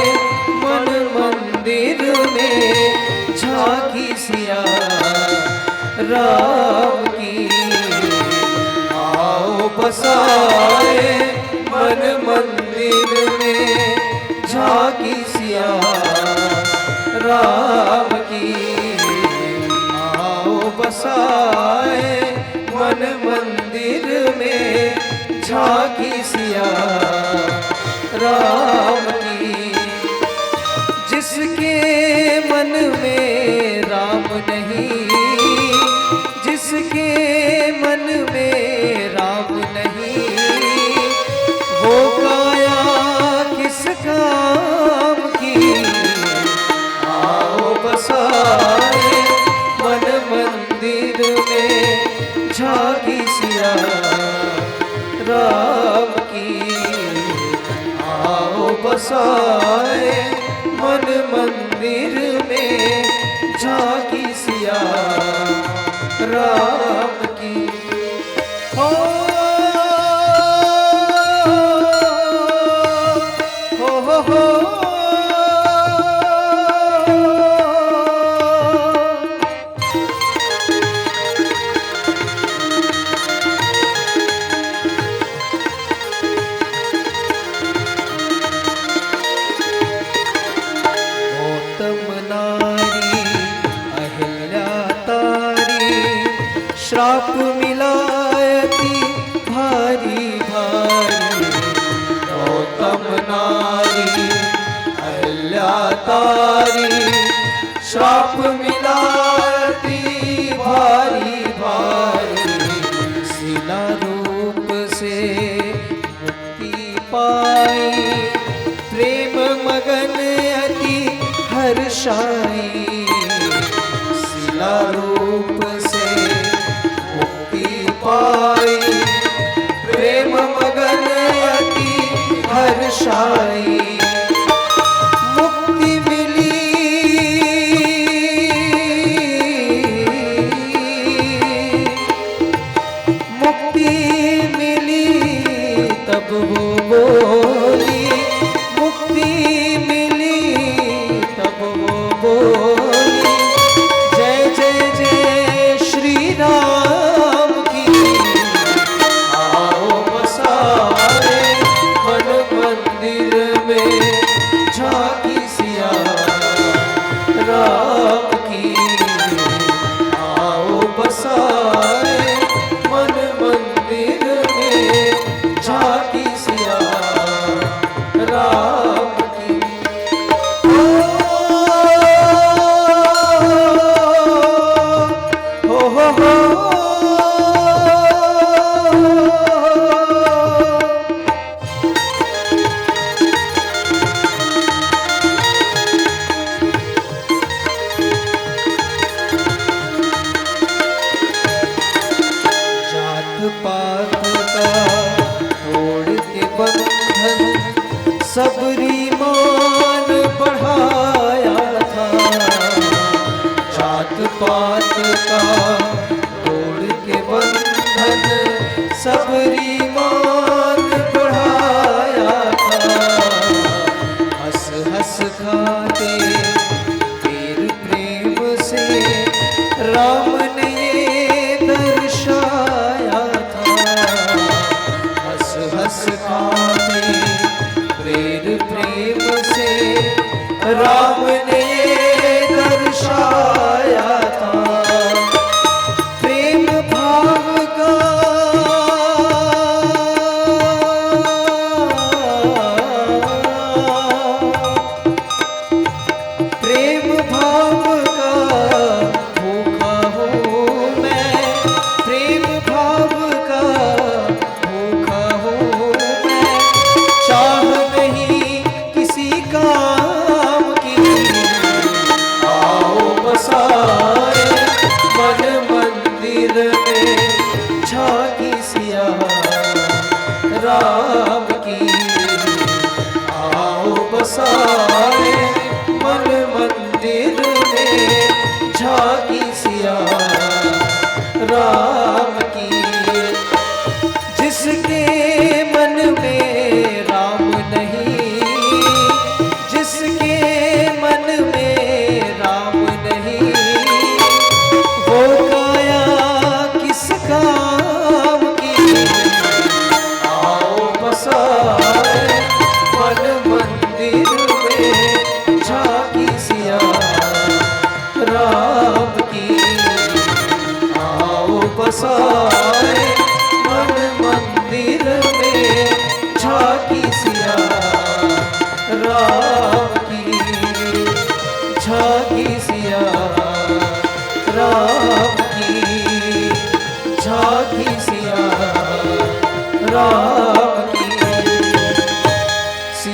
B: मन मंदिर में झांकी सिया राम की। आओ बसाए मन मंदिर में झांकी सिया राम की। आओ बसाए मन मंदिर में झांकी सिया राम की। जिसके मन में राम नहीं, जिसके मन में राम नहीं, वो काया किस काम की। आओ बसाए मन मंदिर में झांकी सिया राम की। आओ बसाए मन मंदिर में झांकी सिया राम की। हो हो श्राप मिलायती भारी भारी। गौतम नारी अहल्या तारी श्राप मिलायती भारी भारी। शिला रूप से मुक्ति पाई प्रेम मगन अति हर्षाई। शिला रूप से पाई प्रेम मगन अति हर्षाई। मुक्ति मिली मुक्ति मिली तब वो बोली। मुक्ति मिली तब वो बोली। जय जय जय श्री राम। मंदिर में झांकी सिया राम की। आओ बसाए मन मंदिर में झांकी सिया राम की। हो पात का तोड़ के बंधन सबरी मान बढ़ाया था। जात पात का तोड़ के बंधन सबरी मान बढ़ाया था। हंस हंस खाते तेर प्रेम से राम ने ये दर्शाया। हंस खाते प्रेर प्रेम से राम ने ये दर्शाया था।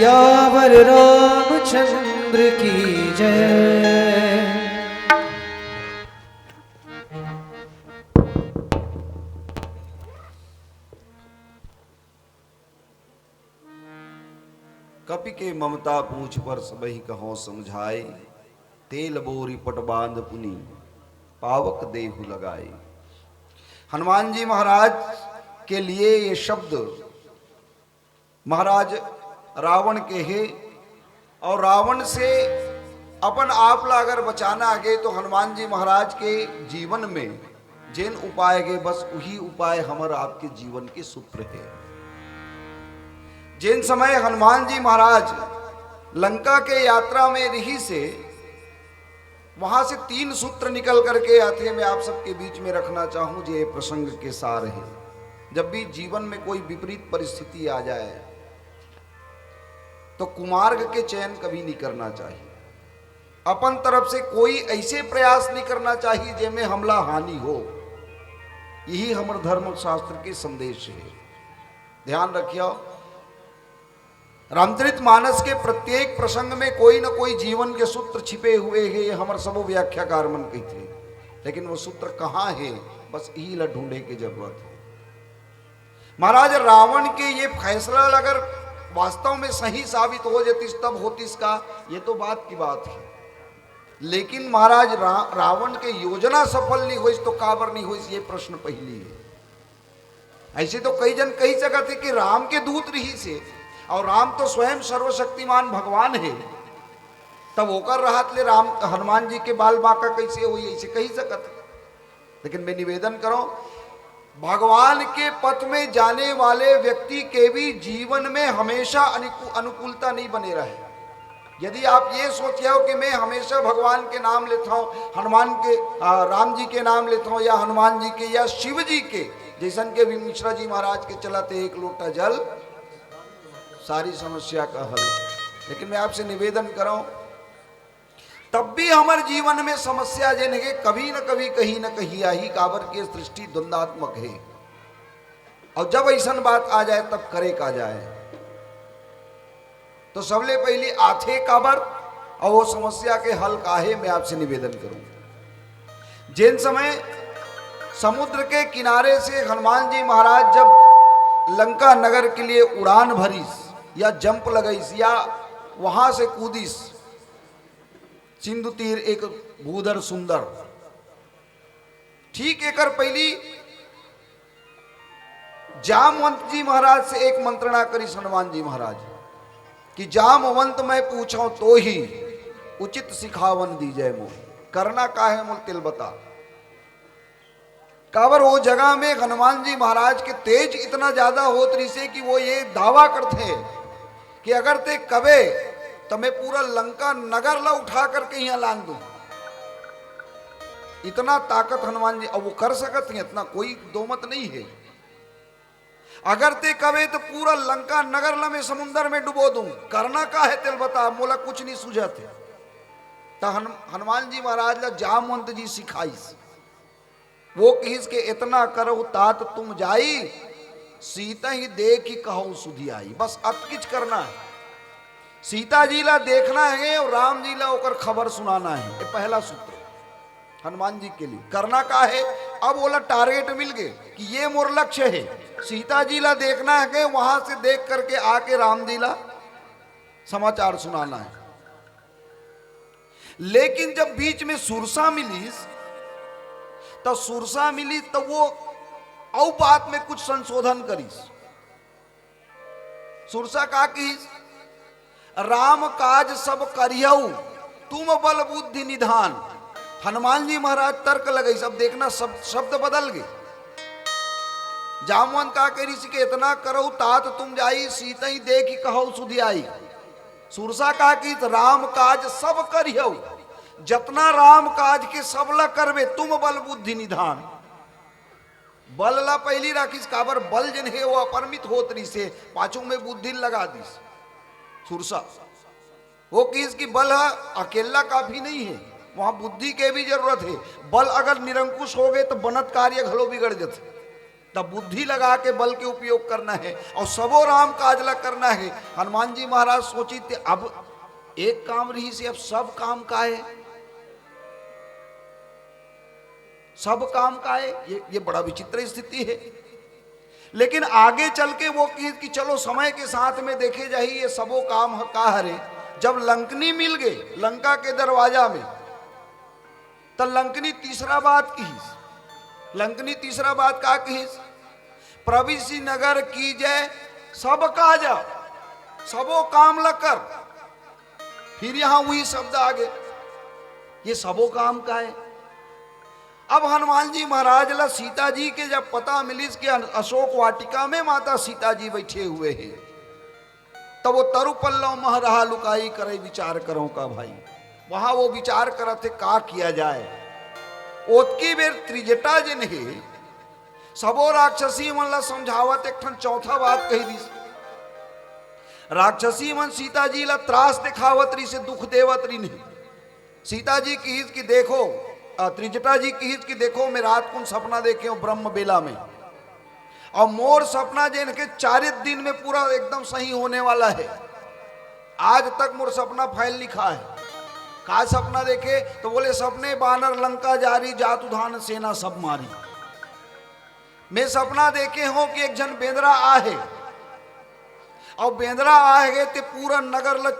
B: सियावर रामचंद्र की जय।
A: कपि के ममता पूछ पर सबहि कहो समझाए, तेल बोरी पट बांध पुनि पावक देहु लगाए। हनुमान जी महाराज के लिए ये शब्द महाराज रावण के है, और रावण से अपन आप ला अगर बचाना आगे तो हनुमान जी महाराज के जीवन में जिन उपाय गए बस वही उपाय हमारे आपके जीवन के सूत्र है। जिन समय हनुमान जी महाराज लंका के यात्रा में रही से वहां से 3 सूत्र निकल करके आते मैं आप सबके बीच में रखना चाहूं जो ये प्रसंग के सार है। जब भी जीवन में कोई विपरीत परिस्थिति आ जाए तो कुमार्ग के चयन कभी नहीं करना चाहिए। अपन तरफ से कोई ऐसे प्रयास नहीं करना चाहिए जिनमें हमला हानि हो। यही हमारे धर्म शास्त्र के संदेश है। ध्यान रखियो, रामचरित मानस के प्रत्येक प्रसंग में कोई ना कोई जीवन के सूत्र छिपे हुए हैं। ये हमारे सब व्याख्याकार मन कही थे, लेकिन वो सूत्र कहाँ है बस यही ला ढूंढने की जरूरत है। महाराज रावण के ये फैसला अगर वास्तव में सही साबित हो जाती तब होती इसका, ये तो बात की बात है। लेकिन महाराज रावण के योजना सफल नहीं हुई तो काबर नहीं हुई, ये प्रश्न पहली है। ऐसे तो कई जन कही जगह थे कि राम के दूत रही से, और राम तो स्वयं सर्वशक्तिमान भगवान है, तब होकर रहा ले राम हनुमान जी के बाल बांका कैसे हुई, ऐसे कही सकत। लेकिन मैं निवेदन करो, भगवान के पथ में जाने वाले व्यक्ति के भी जीवन में हमेशा अनुकूलता नहीं बने रहे। यदि आप ये सोच हो कि मैं हमेशा भगवान के नाम लेता हूँ, हनुमान के राम जी के नाम लेता हूँ या हनुमान जी के या शिव जी के, जैसन के भी मिश्रा जी महाराज के चलाते एक लोटा जल सारी समस्या का हल। लेकिन मैं आपसे निवेदन करूं, तब भी हमारे जीवन में समस्या जिन है कभी न कभी कहीं न कहीं आई। काबर की सृष्टि द्वंद्वात्मक है, और जब ऐसा बात आ जाए तब करे का जाए। तो सबले पहली आथे काबर और वो समस्या के हल का है, मैं आपसे निवेदन करूं। जिन समय समुद्र के किनारे से हनुमान जी महाराज जब लंका नगर के लिए उड़ान भरीस या जंप लगाईस या वहां से कूदीस, सिंधु तीर एक भूधर सुंदर, ठीक एक पहली जामवंत जी महाराज से एक मंत्रणा करी हनुमान जी महाराज कि जामवंत मैं पूछूं तो ही उचित सिखावन दीजय मोह, करना का है मोल तिल बता। काबर वो जगह में हनुमान जी महाराज के तेज इतना ज्यादा होत रही से कि वो ये दावा करते हैं कि अगर ते कबे तो मैं पूरा लंका नगर ला उठा करके यहां लांग दूं। इतना ताकत हनुमान जी, और वो कर सकते हैं, इतना कोई दो मत नहीं है। अगर ते कबे तो पूरा लंका नगर ला मैं समुद्र में डुबो दूं, करना का है तिल बता, मोला कुछ नहीं सूझते। तो हनुमान जी महाराज ला जामवंत जी सिखाईस, वो कहिस के इतना करो तात तुम जाई, सीता ही देख ही कहो सुधी आई। बस अतकिच करना है, सीता जी ला देखना है और राम जी ला होकर खबर सुनाना है। ये पहला सूत्र हनुमान जी के लिए। करना का है, अब बोला टारगेट मिल गए कि ये मोर लक्ष्य है, सीता जी ला देखना है, वहां से देख करके आके राम जी ला समाचार सुनाना है। लेकिन जब बीच में सुरसा मिली तो सुरसा मिली तो वो औ बात में कुछ संशोधन करीस। सुरसा का की राम काज सब करियऊ तुम बल बुद्धि निधान। हनुमान जी महाराज तर्क लगे, सब देखना सब शब्द बदल गए। जामवंत का कह ऋषि के इतना करो तात तुम जाई, सीता ही देखी कहो सुधी आई। सुरसा का की राम काज सब करियऊ, जतना राम काज के सब ला करवे तुम बल बुद्धि निधान। बल ला पहली राखिस, काबर बल जन है वो अपरमित होत रही से पाछू में बुद्धि लगा दी। सुरसा वो किस की बल अकेला काफी नहीं है, वहां बुद्धि के भी जरूरत है। बल अगर निरंकुश हो गए तो बनत कार्य घलो बिगड़ जाते। तब बुद्धि लगा के बल के उपयोग करना है और सबो राम काजला करना है। हनुमान जी महाराज सोची थे अब एक काम रही से अब सब काम का है, सब काम का है, ये बड़ा विचित्र स्थिति है। लेकिन आगे चल के वो कि चलो समय के साथ में देखे जाइए ये सबो काम का हरे। जब लंकनी मिल गए लंका के दरवाजा में, तब लंकनी तीसरा बात की, लंकनी तीसरा बात का कही, प्रविशि नगर की जय सब काजा, सबो काम लकर। फिर यहां वही शब्द आ गए, ये सबो काम का है। अब हनुमान जी महाराज ला सीता जी के जब पता मिलिस कि अशोक वाटिका में माता सीता जी बैठे हुए हैं, तब वो तरु पल्लव मह रहा लुकाई करे विचार करो का भाई। वहां वो विचार करते का किया जाए। ओतकी बेर त्रिजटा जिन है सबो राक्षसी मन ला समझावत एक ठन चौथा बात कही दी। राक्षसी मन सीता जी ला त्रास दिखावत रही से दुख देवत रही नहीं। सीता जी की कि देखो, त्रिजटा जी की कि देखो मैं रात को सपना देखे हूं ब्रह्म बेला में, और मोर सपना जिन के 4 दिन में पूरा एकदम सही होने वाला है। आज तक मोर सपना फाइल लिखा है। का सपना देखे तो बोले सपने बानर लंका जारी जात उधान सेना सब मारी। मैं सपना देखे हो कि एक जन बेंद्रा आहे और बेंद्रा आए ते पूरा नगर ल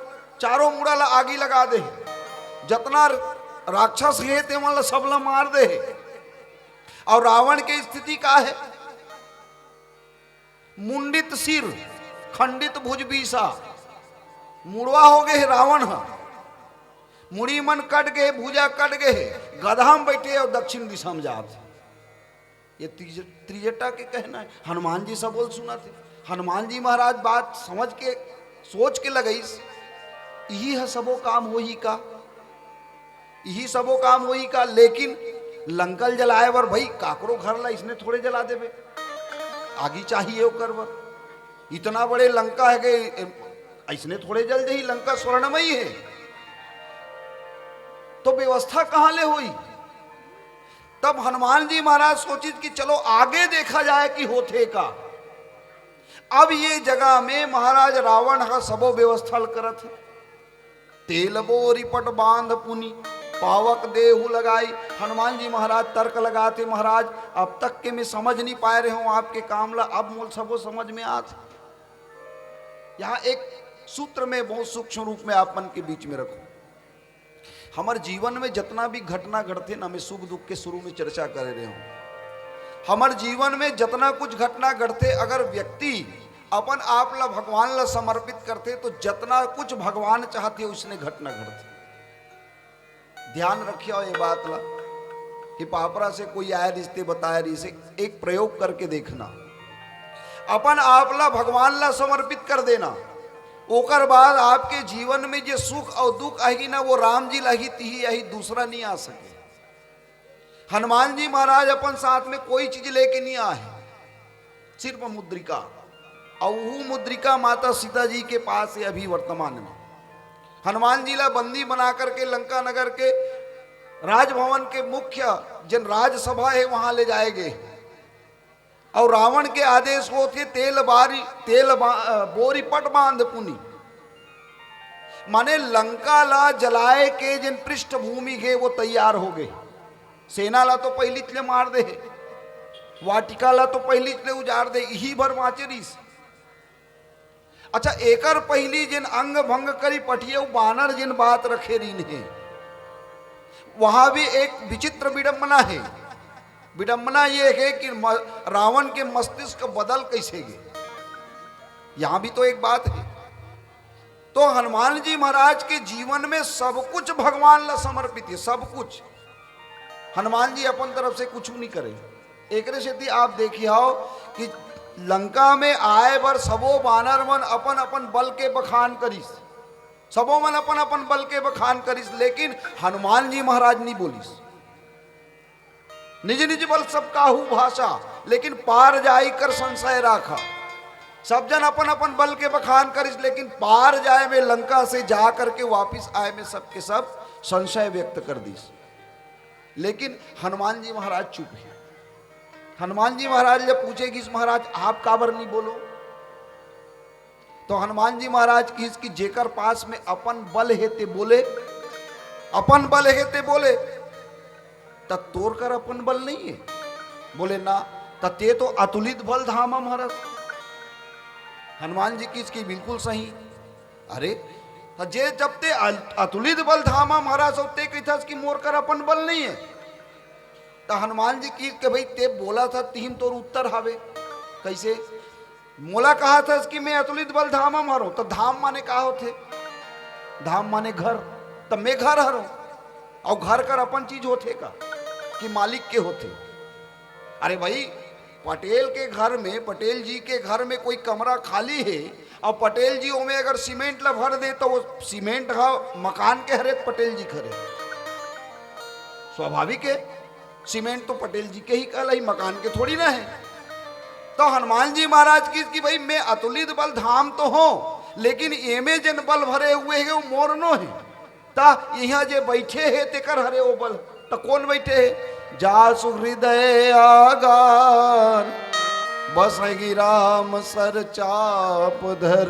A: चारों मुड़ा ला आगी लगा दे, जतना राक्षस है ते मन सब ला मार दे। और रावण की स्थिति का है, मुंडित सिर खंडित भुज बीसा, मुड़वा हो गए रावण, मुड़ी मन कट गए, भुजा कट गए, गधा में बैठे और दक्षिण दिशा में जाते। ये त्रिजटा के कहना है। हनुमान जी सब बोल सुना थे। हनुमान जी महाराज बात समझ के सोच के लगई, यही है सबो काम हो ही का, यही सबो काम हो ही का। लेकिन लंकल जलाए बर भाई काकरो घर ला इसने थोड़े जला देवे, आगी चाहिए कर बर। इतना बड़े लंका है कि इसने थोड़े जल जाही, लंका स्वर्णमयी है, तो व्यवस्था कहां ले हुई। तब हनुमान जी महाराज सोचित कि चलो आगे देखा जाए कि होते का। अब ये जगह में महाराज रावण का सबो व्यवस्था करत है। तेल बोरी पट बांध पुनी पावक देहु लगाई। हनुमान जी महाराज तर्क लगाते, महाराज अब तक के मैं समझ नहीं पाए रहे हूं आपके काम ला, अब मूल सबो समझ में आते। यहां एक सूत्र में बहुत सूक्ष्म रूप में आप मन के बीच में रखो। हमारे जीवन में जितना भी घटना घटते ना, मैं सुख दुख के शुरू में चर्चा कर रहे हूं। हमारे जीवन में जितना कुछ घटना घटते, अगर व्यक्ति अपन आप ला भगवान ला समर्पित करते तो जितना कुछ भगवान चाहते उसने घटना घटते। ध्यान रखिए ये बात ला कि पापरा से कोई आए रिश्ते बताए रही से एक प्रयोग करके देखना। अपन आप ला भगवान ला समर्पित कर देना, ओकर बाद आपके जीवन में जो सुख और दुख आएगी ना, वो राम जी लाही तिही यही, दूसरा नहीं आ सके। हनुमान जी महाराज अपन साथ में कोई चीज लेके नहीं आए, सिर्फ मुद्रिका, और वो मुद्रिका माता सीता जी के पास है अभी वर्तमान में। हनुमान जी ला बंदी बना करके लंका नगर के राजभवन के मुख्य जन राजसभा है वहां ले जाएंगे, और रावण के आदेश वो थे तेल बोरी पट बांध पुनी, माने लंका ला जलाए के जिन पृष्ठभूमि है वो तैयार हो गए। सेना ला तो पहली ले मार दे, वाटिका ला तो पहली ले उजाड़ दे, यही भर माचरीस। अच्छा एकर पहली जिन अंग भंग करी पटिए बानर जिन बात रखे रीन है, वहां भी एक विचित्र विडंबना है। विडंबना यह है कि रावण के मस्तिष्क बदल कैसे गए, यहां भी तो एक बात है। तो हनुमान जी महाराज के जीवन में सब कुछ भगवान ला समर्पित है, सब कुछ। हनुमान जी अपन तरफ से कुछ नहीं करे। एक से आप देखिए हो कि लंका में आए बर सबो बानर मन अपन अपन बल के बखान करिस, सबो मन अपन अपन बल के बखान करिस, लेकिन हनुमान जी महाराज नहीं बोलिस। निज निज बल सब काहू भाषा, लेकिन पार जाई कर संशय राखा। सब जन अपन अपन बल के बखान करिस, लेकिन पार जाए में लंका से जा करके वापिस आए में सबके सब संशय व्यक्त कर दिस। लेकिन हनुमान जी महाराज चुप है। हनुमान जी महाराज जब पूछे कि महाराज आप काबर नहीं बोलो, तो हनुमान जी महाराज की इसकी जेकर पास में अपन बल हेते बोले, अपन बल हेते बोले, तब तोड़ कर अपन बल नहीं है। बोले ना, ते तो अतुलित बल धामा महाराज। हनुमान जी की इसकी बिल्कुल सही। अरे जे जब ते अतुलित बल धामा महाराज होते कहता कि मोर कर अपन बल नहीं है, तो हनुमान जी की कि भाई ते बोला था तीन तोर उत्तर हावे कैसे। मोला कहा था कि मैं अतुलित बल धामा मारो, तो धाम माने कहा होते, धाम माने घर, तो मैं घर हरो, और घर कर अपन चीज होते का कि मालिक के होते। अरे भाई पटेल के घर में, पटेल जी के घर में कोई कमरा खाली है और पटेल जी में अगर सीमेंट ला भर दे तो वो सीमेंट हा मकान के हरे पटेल जी खरे, स्वाभाविक है। सीमेंट तो पटेल जी के ही कल ही, मकान के थोड़ी ना है। तो हनुमान जी महाराज की भाई मैं अतुलित बल धाम तो हो, लेकिन एमे जन बल भरे हुए है वो मोर नो है। ता यहाँ जे बैठे है तेकर हरे वो बल, तो कौन बैठे है? जा सुहृदय आगार बसगी राम सर चाप धर।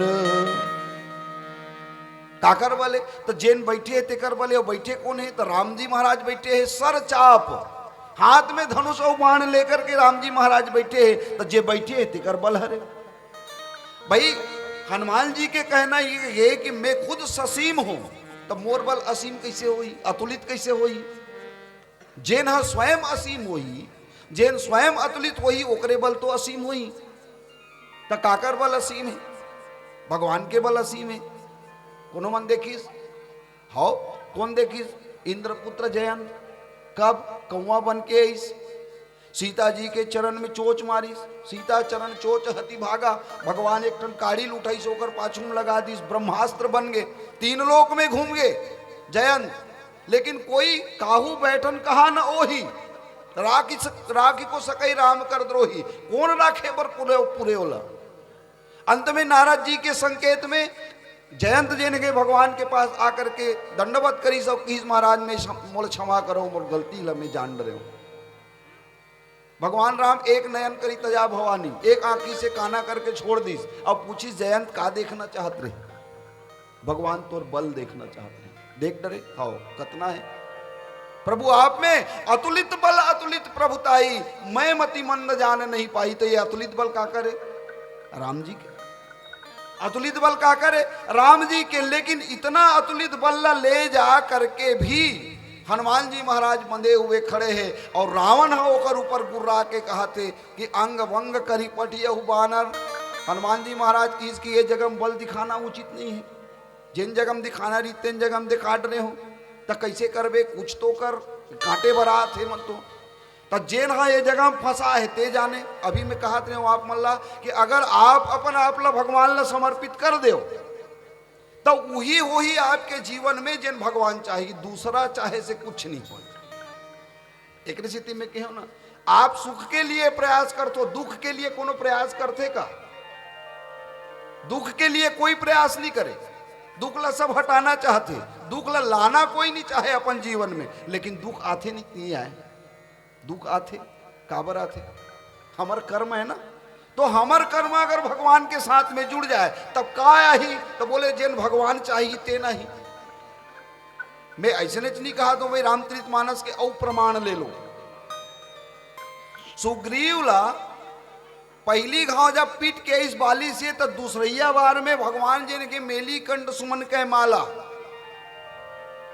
A: काकर वाले तो जेन बैठे है तेकर वाले, और बैठे कौन है? तो राम जी महाराज बैठे हैं सर चाप, हाथ में धनुष और बाण लेकर के राम जी महाराज बैठे हैं। तो जे बैठे है तेकर बल हरे। भाई हनुमान जी के कहना ये कि मैं खुद ससीम हूं, तो मोर बल असीम कैसे होई, अतुलित कैसे होई? जेन हा स्वयं असीम होई, जेन स्वयं अतुलित होई, ओकरे बल तो असीम होई। तो काकर बल असीम है? भगवान के बल असीम है। कोनो मन देखिस? हाउ कौन देखिस? इंद्रपुत्र जयंत कब कौआ बन के आईस, सीता जी के चरण में चोच मारिस, सीता चरण चोच हति भागा, भगवान एक टन काड़ी लुटाई सोकर पाछू में लगा दीस, ब्रह्मास्त्र बन गए, तीन लोक में घूम गए जयंत। लेकिन कोई काहू बैठन कहा न ओही, राखी को सकई राम कर द्रोही, कौन राखे बर पूरे ओला। अंत में नारद जी के संकेत में जयंत जी ने भगवान के पास आकर के दंडवत करी, सब किस महाराज में मोल क्षमा करो, मोर गलती ला मैं जान रहे हो। भगवान राम एक नयन करी तजा भवानी, एक आंखी से काना करके छोड़ दीस। अब पूछी जयंत का देखना चाहत रहे? भगवान तोर बल देखना चाहते रहे। देख डरे हाओ कतना है प्रभु आप में अतुलित बल अतुलित प्रभुताई, मैं मति मंद जान नहीं पाई। तो ये अतुलित बल का करे? राम जी के अतुलित बल का करे? राम जी के। लेकिन इतना अतुलित बल ले जा करके भी हनुमान जी महाराज बंधे हुए खड़े हैं, और रावण है ओकर ऊपर गुर्रा के कहते कि अंग भंग करी पटियहु बानर। हनुमान जी महाराज की इसकी ये जगह बल दिखाना उचित नहीं है। जिन जगह दिखाना रही तेन जगह दिखा रहे हो, तो कैसे करबे? कुछ तो कर, कांटे बरात है मत तो जेन हाँ ये जगह फंसा है ते जाने। अभी मैं कहत रहे हो आप मल्ला कि अगर आप अपन आप ला भगवान ला समर्पित कर दो, तो वही वही आपके जीवन में जिन भगवान चाहिए, दूसरा चाहे से कुछ नहीं हो। एक स्थिति में कहो ना, आप सुख के लिए प्रयास करते हो, दुख के लिए कोनो प्रयास करते का? दुख के लिए कोई प्रयास नहीं करे, दुख ला सब हटाना चाहते, दुख ला लाना कोई नहीं चाहे अपन जीवन में। लेकिन दुख आते नहीं आए, दुख आते काबर आते? हमार कर्म है ना, तो हमार कर्म अगर भगवान के साथ में जुड़ जाए तब का ही? तो बोले जिन भगवान चाहिए ते नहीं। मैं ऐसे नहीं कहा तो भाई रामचरितमानस के औ प्रमाण ले लो। सुग्रीव ला पहली घाव जब पीट के इस बाली से, तो दूसरिया बार में भगवान जी ने के मेली कंठ सुमन के माला,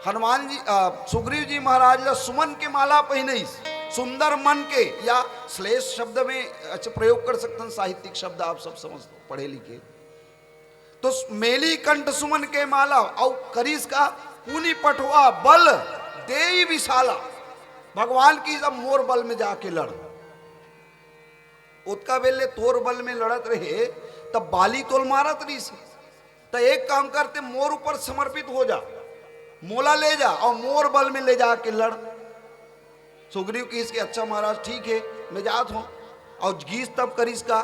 A: हनुमान जी सुग्रीव जी महाराज ला सुमन के माला पहने, सुंदर मन के, या श्लेष शब्द में अच्छा प्रयोग कर सकते हैं, साहित्यिक शब्द आप सब समझ पढ़े लिखे। तो मेली कंठ सुमन के माला और करीस का पूनी पटवा बल देई विशाला, भगवान की जब मोर बल में जाके लड़, उत्का बेले तोर बल में लड़त रहे, तब बाली तोल मारत रही से। तो एक काम करते, मोर ऊपर समर्पित हो जा, मोला ले जा और मोर बल में ले जाके लड़। सुग्रीव की इसके अच्छा महाराज ठीक है मैं जात हूं। और गीत तब करीस का,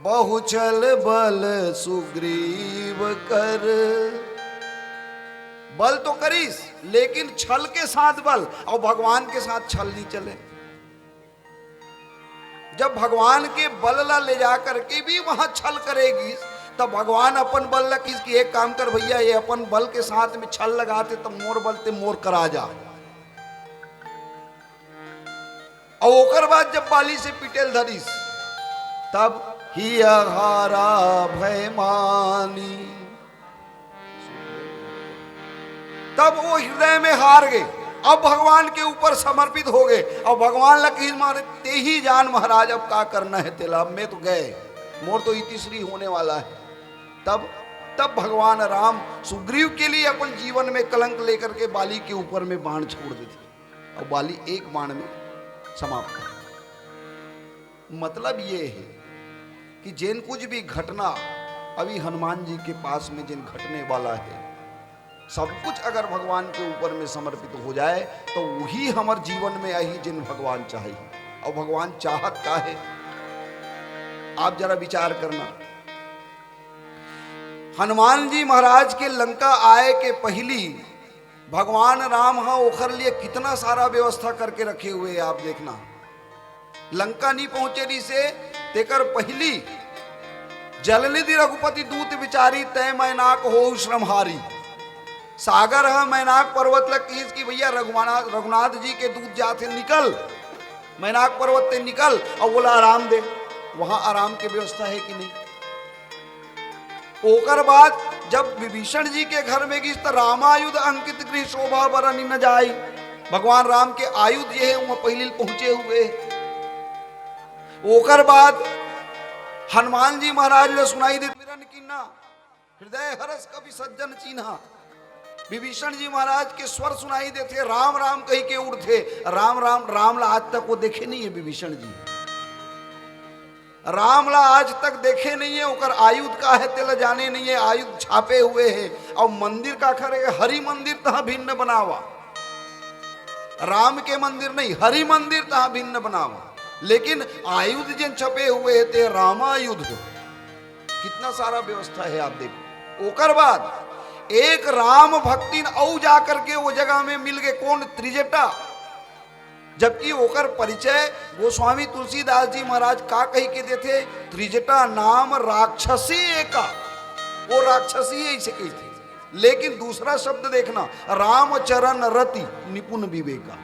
A: बहुचल बल सुग्रीव कर, बल तो करीस लेकिन छल के साथ बल, और भगवान के साथ छल नहीं चले। जब भगवान के बल ला ले जा करके भी वहां छल करेगी, तब भगवान अपन बल ला किसकी, एक काम कर भैया, ये अपन बल के साथ में छल लगाते तो मोर बलते मोर करा जा। और ओकर बाद जब बाली से पिटेल धरिस, तब ही हारा भय मानी, तब वो हृदय में हार गए। अब भगवान के ऊपर समर्पित हो गए। और भगवान लकीर मारे, ते ही जान महाराज अब क्या करना है तेला, अब मैं तो गए, मोर तो इतिश्री होने वाला है। तब भगवान राम सुग्रीव के लिए अपन जीवन में कलंक लेकर के बाली के ऊपर में बाण छोड़ देते और बाली एक बाण में समाप्त कर। मतलब ये है कि जिन कुछ भी घटना अभी हनुमान जी के पास में जिन घटने वाला है, सब कुछ अगर भगवान के ऊपर में समर्पित हो जाए तो वही हमारे जीवन में आई जिन भगवान चाहिए। और भगवान चाहत का है, आप जरा विचार करना। हनुमान जी महाराज के लंका आए के पहली भगवान राम हाँ ओखर लिए कितना सारा व्यवस्था करके रखे हुए, आप देखना। लंका नहीं पहुंचे रही से तेकर पहली जलनिधि रघुपति दूत विचारी तय मैनाक हो श्रमहारी। सागर है मैनाक पर्वत लग की भैया रघुनाथ जी के दूत जाते निकल, मैनाक पर्वत से निकल, और बोला आराम दे। वहां आराम की व्यवस्था है कि नहीं? ओकर बाद जब विभीषण जी के घर में गई तो रामायुध अंकित गृह शोभा बरनी न जाई। भगवान राम के आयुध ये है वहां पहले पहुंचे हुए। ओकर बाद हनुमान जी महाराज ने सुनाई दे कीना हृदय हरस कभी सज्जन चीन्हा। विभीषण जी महाराज के स्वर सुनाई देते, राम राम कही के उड़ते। राम राम राम ला आज तक वो देखे नहीं है विभीषण जी, राम ला आज तक देखे नहीं है। ओकर आयुध का है तेला जाने नहीं है, आयुध छापे हुए है। और मंदिर का खरे हरि मंदिर तहाँ भिन्न बनावा, राम के मंदिर नहीं हरि मंदिर तहाँ भिन्न बनावा। लेकिन आयुध जिन छपे हुए है ते रामायुध, कितना सारा व्यवस्था है आप देखो। ओकर बाद एक राम भक्ति औ जाकर के वो जगह में मिल गए, कौन? त्रिजटा। जबकि ओकर परिचय गोस्वामी तुलसीदास जी महाराज का कही के देते, त्रिजटा नाम राक्षसी एका, वो राक्षसी ऐसे कही थे। लेकिन दूसरा शब्द देखना, राम चरण रति निपुण विवेका।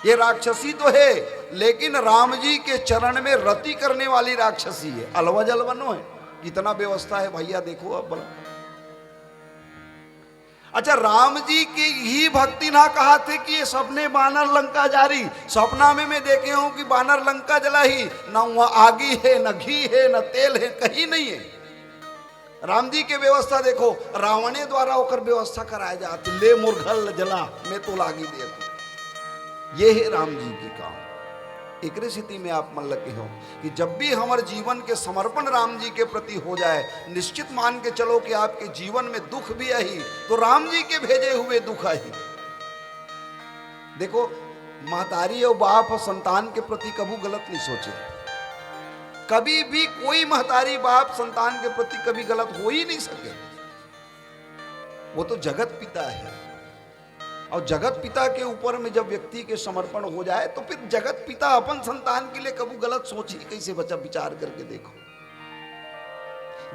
A: ये राक्षसी तो है लेकिन राम जी के चरण में रति करने वाली राक्षसी है, अलवा जलवनो है। कितना व्यवस्था है भैया देखो अब बड़ा। अच्छा, राम जी की ही भक्ति ना कहा थे कि ये सबने बानर लंका जारी। सपना में मैं देखे हूं कि बानर लंका जला ही, ना वहां आगी है, न घी है, न तेल है, कहीं नहीं है। राम जी के व्यवस्था देखो, रावणे द्वारा होकर व्यवस्था कराया जाती, ले मुरघल जला मैं तो लागी दे। ये है राम जी की काम। एक स्थिति में आप मन लगे हो कि जब भी हमारे जीवन के समर्पण राम जी के प्रति हो जाए, निश्चित मान के चलो कि आपके जीवन में दुख भी आई तो राम जी के भेजे हुए दुख आई। देखो, महतारी और बाप और संतान के प्रति कभी गलत नहीं सोचे। कभी भी कोई महतारी बाप संतान के प्रति कभी गलत हो ही नहीं सके। वो तो जगत पिता है, और जगत पिता के ऊपर में जब व्यक्ति के समर्पण हो जाए तो फिर जगत पिता अपन संतान के लिए कभी गलत सोच ही कैसे बचा। विचार करके देखो,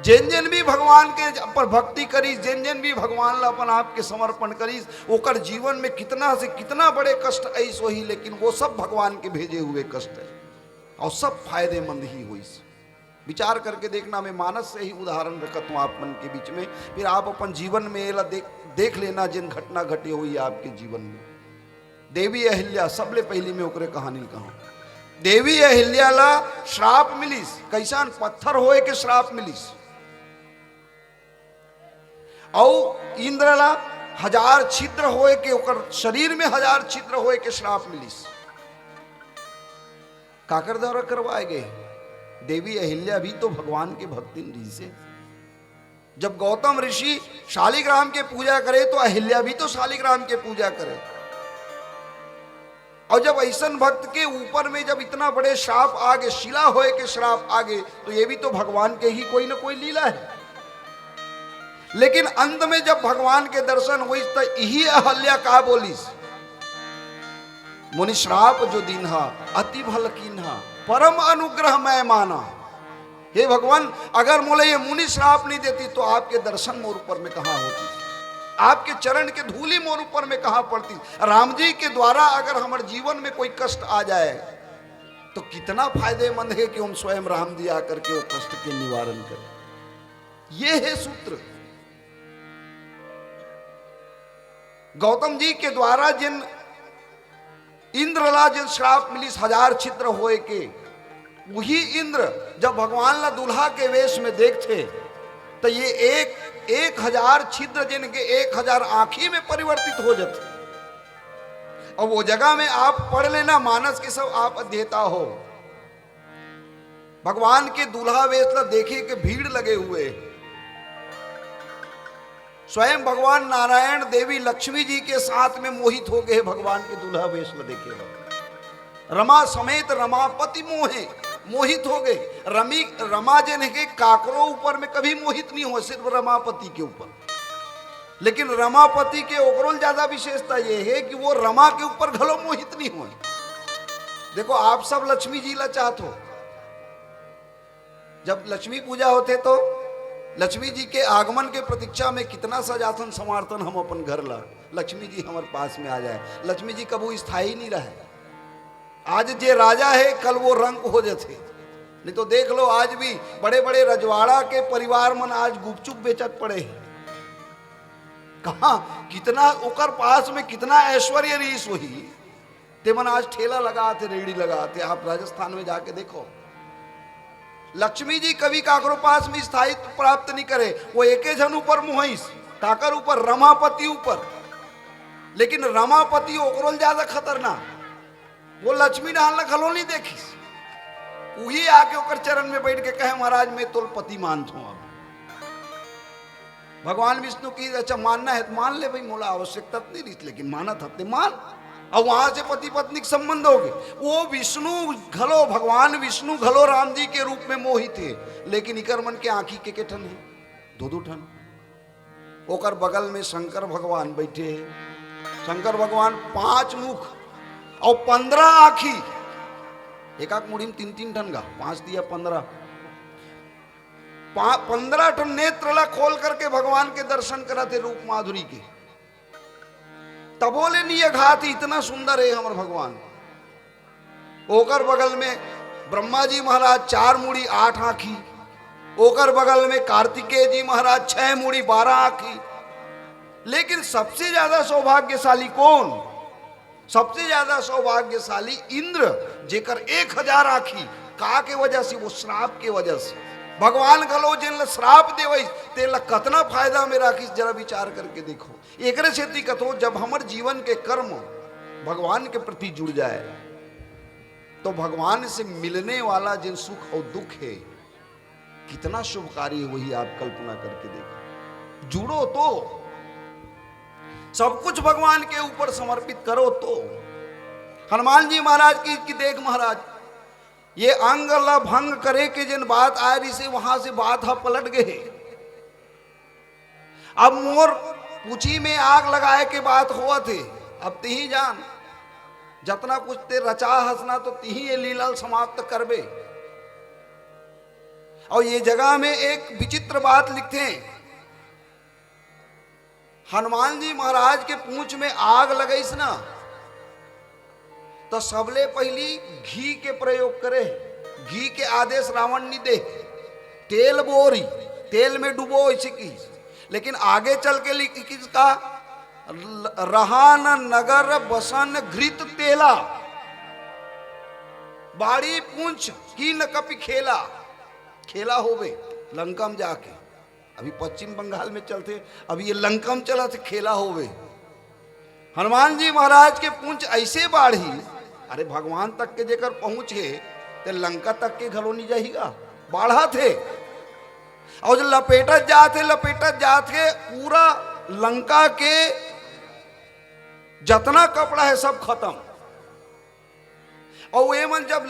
A: जिन जिन भी भगवान के पर भक्ति करी, जिन जिन भी भगवान ला अपन आपके समर्पण करी, ओकर जीवन में कितना से कितना बड़े कष्ट ऐसो ही, लेकिन वो सब भगवान के भेजे हुए कष्ट है और सब फायदेमंद ही हुई। विचार करके देखना, मैं मानस से ही उदाहरण रखता हूँ आप मन के बीच में, फिर आप अपन जीवन में एला देख लेना जिन घटना घटी हुई आपके जीवन में। देवी अहिल्या, सबले पहली में ओकरे कहानी कहूँ। देवी अहिल्या ला श्राप मिलिस, कैसा? पत्थर होए के श्राप मिलिस। और इंद्र ला 1000 छिद्र होए के, ओकर शरीर में 1000 छिद्र होए के श्राप मिलिस। काकर द्वारा करवाए गए? देवी अहिल्या भी तो भगवान के भक्ति निधि से। जब गौतम ऋषि शालिग्राम के पूजा करे तो अहिल्या भी तो शालिग्राम के पूजा करे। और जब ऐसन भक्त के ऊपर में जब इतना बड़े श्राप आगे, शिला होए के श्राप आगे, तो ये भी तो भगवान के ही कोई ना कोई लीला है। लेकिन अंत में जब भगवान के दर्शन हुई तो यही अहिल्या का बोलिस मुनि श्राप जो दीन्हा अति भल कीन्हा परम अनुग्रह मैं माना। हे भगवान, अगर मोले ये मुनि श्राप नहीं देती तो आपके दर्शन मोर ऊपर में कहाँ होती, आपके चरण के धूली मोर ऊपर में कहाँ पड़ती। राम जी के द्वारा अगर हमारे जीवन में कोई कष्ट आ जाए तो कितना फायदेमंद है कि हम स्वयं राम जी आकर के वो कष्ट के निवारण करें। ये है सूत्र। गौतम जी के द्वारा जिन इंद्र ला जिन श्राप मिली 1000 छिद्र होए के, वही इंद्र जब भगवान ला दूल्हा के वेश में देखते तो ये 1000 छिद्र जिनके 1000 आंखी में परिवर्तित हो जाते। और वो जगह में आप पढ़ लेना, मानस के सब आप अध्येता हो। भगवान के दूल्हा वेश ला देखे के भीड़ लगे हुए, स्वयं भगवान नारायण देवी लक्ष्मी जी के साथ में मोहित हो गए भगवान के दूल्हा वेश ला देखे। रमा समेत रमापति मोहे मोहित हो गए। रमा जन के काकरों ऊपर में कभी मोहित नहीं हो, सिर्फ रमापति के ऊपर। लेकिन रमापति के ओकरोल ज्यादा विशेषता यह है कि वो रमा के ऊपर घलो मोहित नहीं हुए। देखो आप सब लक्ष्मी जी ला चाहत हो, जब लक्ष्मी पूजा होते तो लक्ष्मी जी के आगमन के प्रतीक्षा में कितना सजातन समार्थन हम अपन घर ला, लक्ष्मी जी हमारे पास में आ जाए। लक्ष्मी जी कबू स्थायी नहीं रहे। आज जे राजा है कल वो रंग हो जाते। नहीं तो देख लो आज भी बड़े बड़े रजवाड़ा के परिवार मन आज गुपचुप बेचत पड़े हैं। कहा कितना ओकर पास में कितना ऐश्वर्य रीस हुई, ते मन आज ठेला लगाते, रेड़ी लगाते। आप राजस्थान में जाके देखो, लक्ष्मी जी कभी काकरो पास में स्थायित्व प्राप्त नहीं करे। वो एके जन ऊपर मुहिस, काकर ऊपर, रमापति ऊपर। लेकिन रमापति ओकरोल ज्यादा खतरनाक, वो लक्ष्मी डालना खलो नहीं देखी। वही आके ओकर चरण में बैठ के कहे महाराज मैं तो पति मानता हूं। भगवान विष्णु की अच्छा मानना है तो मान ले भाई, मोला आवश्यकता नहीं रही, लेकिन माना था ते मान। और वहां से पति पत्नी के संबंध हो गए। वो विष्णु घलो, भगवान विष्णु घलो राम जी के रूप में मोहित थे। लेकिन इकर मन के आंखी के ठन है, दो ठन। ओकर बगल में शंकर भगवान बैठे हैं। शंकर भगवान 5 मुख और 15 आंखी, एक मुड़ी में 3 ठन का 5 दिया 15 ठन नेत्र ला खोल करके भगवान के दर्शन करा थे रूप माधुरी के। तबोले नहीं घात इतना सुंदर है हमारे भगवान। ओकर बगल में ब्रह्मा जी महाराज 4 मुड़ी 8 आंखी। ओकर बगल में कार्तिकेय जी महाराज 6 मुड़ी 12 आंखी। लेकिन सबसे ज्यादा सौभाग्यशाली कौन? सबसे ज्यादा सौभाग्यशाली इंद्र, जेकर 1000 आंखी। का के वजह से? वो श्राप के वजह से। भगवान गलो जिन श्राप देवई तेला कतना फायदा में राखी, जरा विचार करके देखो। एक से कथो जब हमारे जीवन के कर्म भगवान के प्रति जुड़ जाए तो भगवान से मिलने वाला जिन सुख और दुख है कितना शुभकारी है, वही आप कल्पना करके देखो। जुड़ो तो सब कुछ भगवान के ऊपर समर्पित करो तो। हनुमान जी महाराज की देख महाराज, ये अंग ला भंग करे के जिन बात आ रही से वहां से बात हा पलट गए। अब मोर पूछी में आग लगाए के बात हुआ थे। अब तिही जान जतना कुछ ते रचा हंसना तो तिही ये लीला समाप्त करबे। और ये जगह में एक विचित्र बात लिखते हैं, हनुमान जी महाराज के पूंछ में आग लगईस ना तो सबले पहली घी के प्रयोग करे। घी के आदेश रावण ने दे, तेल बोरी, तेल में डुबो ऐसे की। लेकिन आगे चल के लिख किसका? रहान नगर बसन घृत तेला, बाड़ी पूंछ की न कपि खेला। खेला होवे लंका में जाके, अभी पश्चिम बंगाल में चलते, अभी ये लंका में चला थे, खेला होवे। हनुमान जी महाराज के पूंछ ऐसे बाढ़ी, अरे भगवान तक के जेकर पहुंचे तो लंका तक के घरों नहीं जाएगा, बाढ़ा थे। और जो लपेटत जाते पूरा लंका के जितना कपड़ा है सब खत्म। और वे मन जब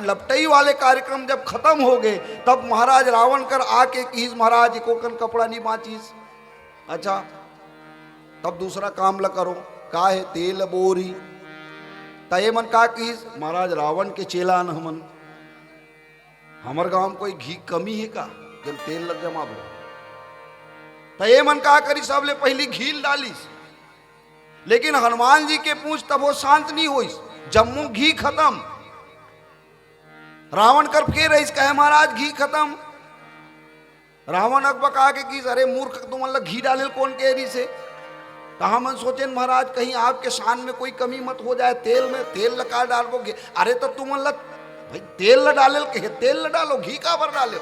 A: लपटई वाले कार्यक्रम जब खत्म हो गए तब महाराज रावण कर आके कहीस महाराज कोकन कपड़ा नहीं बांचीस। अच्छा तब दूसरा काम ला करो, का है? तेल बोरी, तय मन का कि महाराज रावण के चेला न हमन, हमर गांव में कोई घी कमी है का जब तेल लग जमा बो। तय मन का करी सबले पहली घी डाली, लेकिन हनुमान जी के पूछ तब वो शांत नहीं हुई। जम्मू घी खत्म, रावण कर फेर रही कहे महाराज घी खत्म। रावण अकबर कहा कि अरे मूर्ख तुम मतलब घी डाले कौन कह रही से। कहा मन सोचे महाराज कहीं आपके शान में कोई कमी मत हो जाए, तेल में तेल लगा डालोगे। अरे तो तुम मतलब भाई तेल न डाले कहे तेल न डालो, घी का भर डाले।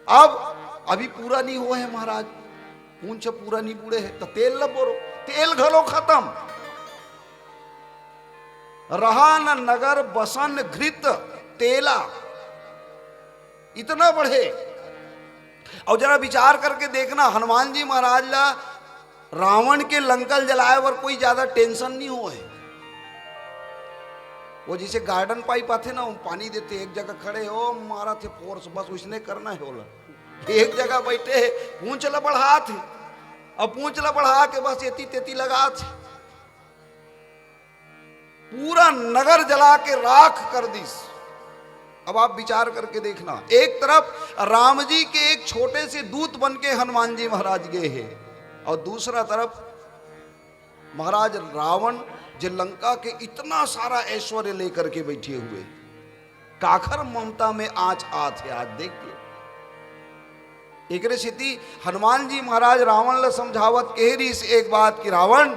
A: अब अभी पूरा नहीं हुआ है महाराज, पूंछ पूरा नहीं बूढ़े है तो तेल न बोरो, तेल घरो खत्म। रहा न नगर बसन घृत तेला, इतना बढ़े। और जरा विचार करके देखना, हनुमान जी महाराज ला रावण के लंकल जलाए और कोई ज्यादा टेंशन नहीं हुआ है। वो जैसे गार्डन पाइप आते ना, वो पानी देते, एक जगह खड़े हो मारा थे फोर्स, बस उसने करना है बोला। एक जगह बैठे पूंछ ला बढ़ा थे, अब पूंछ ला बढ़ा के बस एती तेती लगा थे, पूरा नगर जला के राख कर दी। अब आप विचार करके देखना, एक तरफ राम जी के एक छोटे से दूत बन के हनुमान जी महाराज गए हैं, और दूसरा तरफ महाराज रावण जो लंका के इतना सारा ऐश्वर्य लेकर के बैठे हुए, काखर ममता में आँच आथे। आज देखिए एक स्थिति हनुमान जी महाराज रावण ले समझावत कह रही से एक बात कि रावण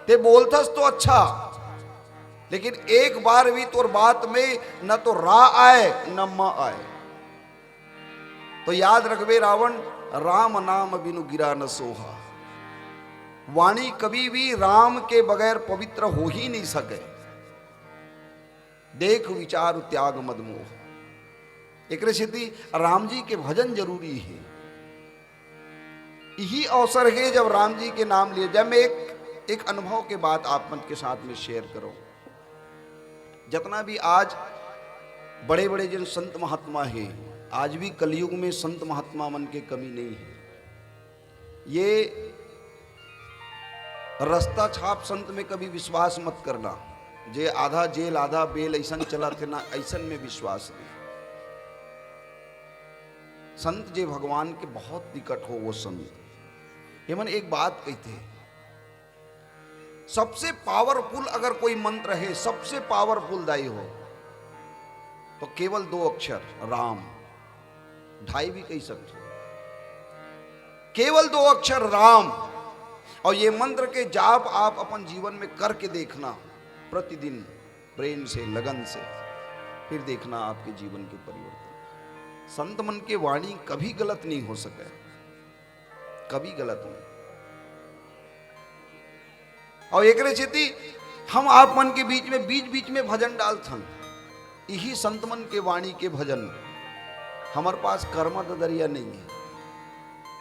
A: ते बोलतस तो अच्छा, लेकिन एक बार भी तोर बात में न तो रा आए न म आए। तो याद रखबे रावण, राम नाम बिनु गिरा न सोहा। वाणी कभी भी राम के बगैर पवित्र हो ही नहीं सके। देख विचार त्याग मदमोह। एक स्थिति राम जी के भजन जरूरी है। यही अवसर है जब राम जी के नाम लिए। जब मैं एक अनुभव के बात आप मन के साथ में शेयर करूं। जितना भी आज बड़े बड़े जिन संत महात्मा हैं, आज भी कलयुग में संत महात्मा मन के कमी नहीं है। ये रास्ता छाप संत में कभी विश्वास मत करना, जे आधा जेल आधा बेल ऐसा चला थे ना, ऐसा में विश्वास नहीं। संत जे भगवान के बहुत निकट हो वो संत। ये मन एक बात कहते हैं, सबसे पावरफुल अगर कोई मंत्र है, सबसे पावरफुल दाई हो तो केवल 2 अक्षर राम, ढाई भी कह सकते हो, केवल 2 अक्षर राम। और ये मंत्र के जाप आप अपन जीवन में करके देखना प्रतिदिन प्रेम से, लगन से, फिर देखना आपके जीवन के परिवर्तन। संत मन के वाणी कभी गलत नहीं हो सके, कभी गलत नहीं। और एक स्थिति हम आप मन के बीच में बीच में भजन डालथन, यही संत मन के वाणी के भजन। हमारे पास कर्म दरिया नहीं है।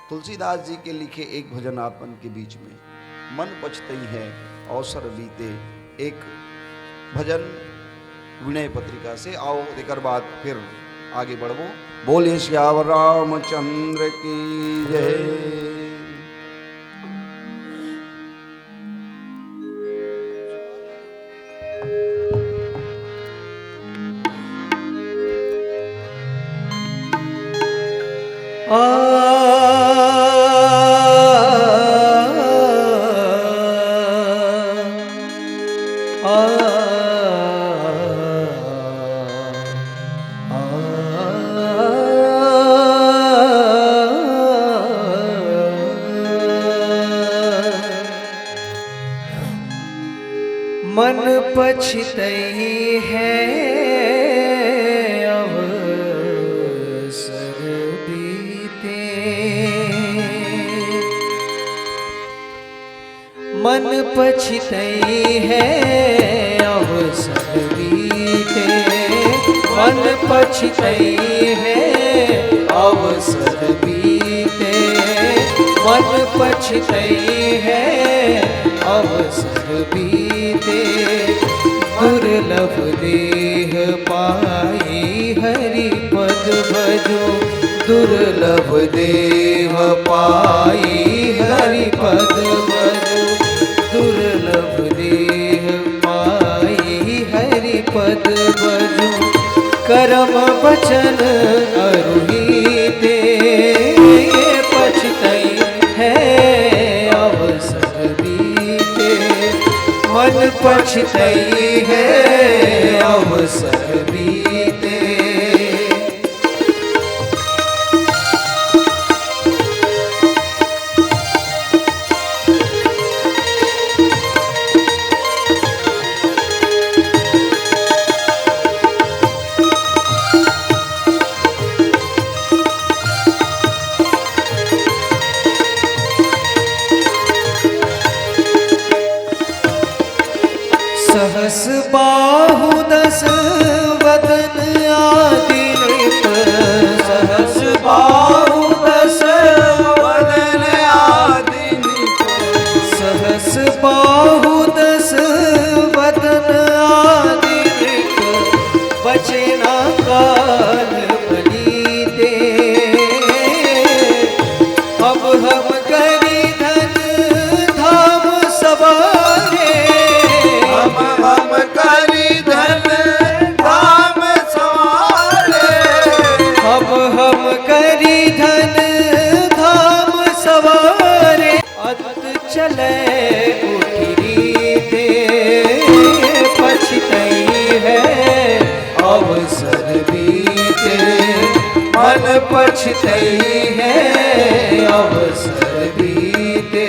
A: तुलसीदास जी के लिखे एक भजन आप मन के बीच में, मन पछतई है अवसर बीते, एक भजन विनय पत्रिका से। आओ देकर बाद फिर आगे बढ़ो। बोले श्याम रामचंद्र की जय।
B: मन पछतई है अवसर बीते, मन पछतई है अवसर बीते, मन पछतई है अवसर बीते, मन पछतई है अवसर बीते। दुर्लभ देह पाई हरि पद भजो, दुर्लभ देह पाई हरि पद भजो, दुर्लभ देह पाई बचन अरुहीते, पछतई है अवसर बीते। मन पछतई है अवसर बीते। सहस बाहु दस वदन आदि नृप, सहस बाहु दस वदन आदि नृप, सहस बाहु दस वदन आदि नृप, बचे ना काल बलीते। अब हम करी धन धाम सवारे,
A: हम करी धन धाम सवारे।
B: अब हम करी धन धाम सवारे। अत चले उठरी दे, पछतई है अवसर बीते। मन पछतई है अवसर बीते।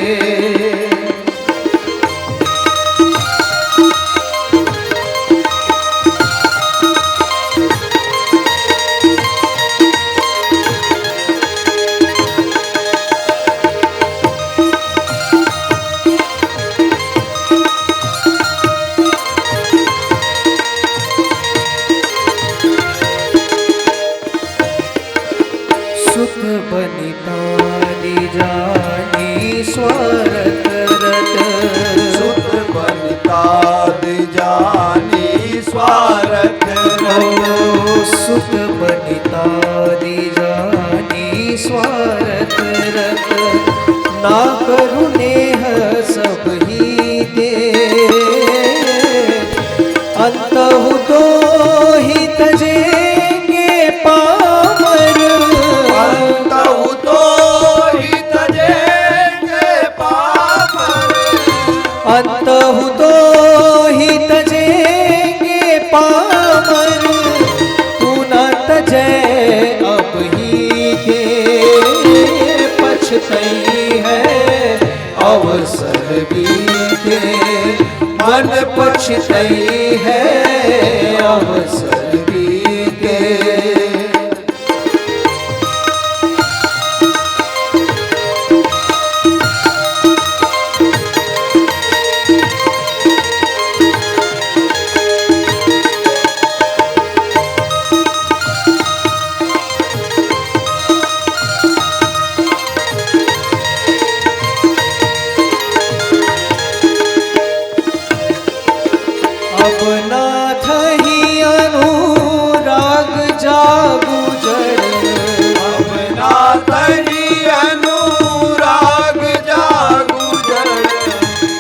B: सुत बनितानि जानी स्वरत रत,
A: सुत बनितानि जानी स्वारथ रत।
B: सुत बनितानि जानी स्वरत रत, ना करू नेह सब ही दे। अंतहु तो ही तजेंगे पामर,
A: अंतहु तो ही तजेंगे पामर।
B: अंतहु तो ही तजेंगे पामर। तू न तजे अब ही के, पछतई है अवसर बीते। मन पछतई है अवसर बीते। अब नाथ ही अनुराग जागु जड़,
A: अब नाथ ही अनुराग जागु जड़।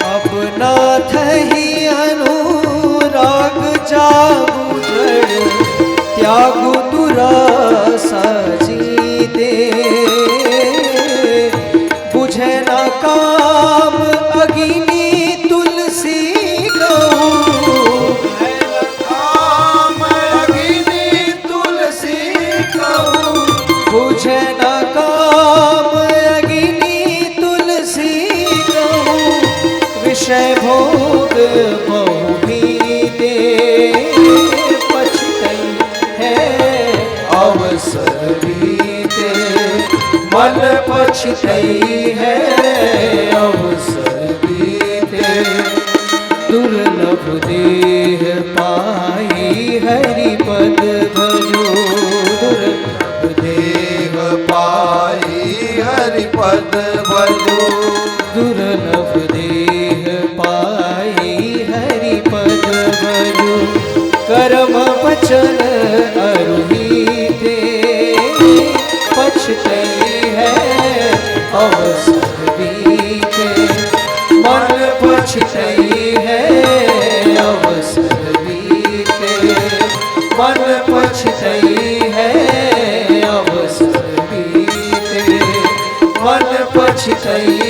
B: अब नाथ ही अनुराग जागु जड़। त्यागु दुरासा जीते, बुझे न काम अग्नि तुलसी कहूँ।
A: काम अग्नि तुलसी कहूँ।
B: बुझे न काम अग्नि तुलसी कहूँ। विषय भोग बहु बीते, पछतई है अवसर बीते। मन पछतई है अवसर बीते। दुर्लभ देह पाई हरि पद भजो, दुर्लभ
A: देह पाई हरि पद भजो।
B: दुर्लभ देह पाई हरि पद भजो। कर्म वचन अरुहीते, पछतई है अवसर बीते। मन पछतई है अवसर बीते। मन पछतई है पछतई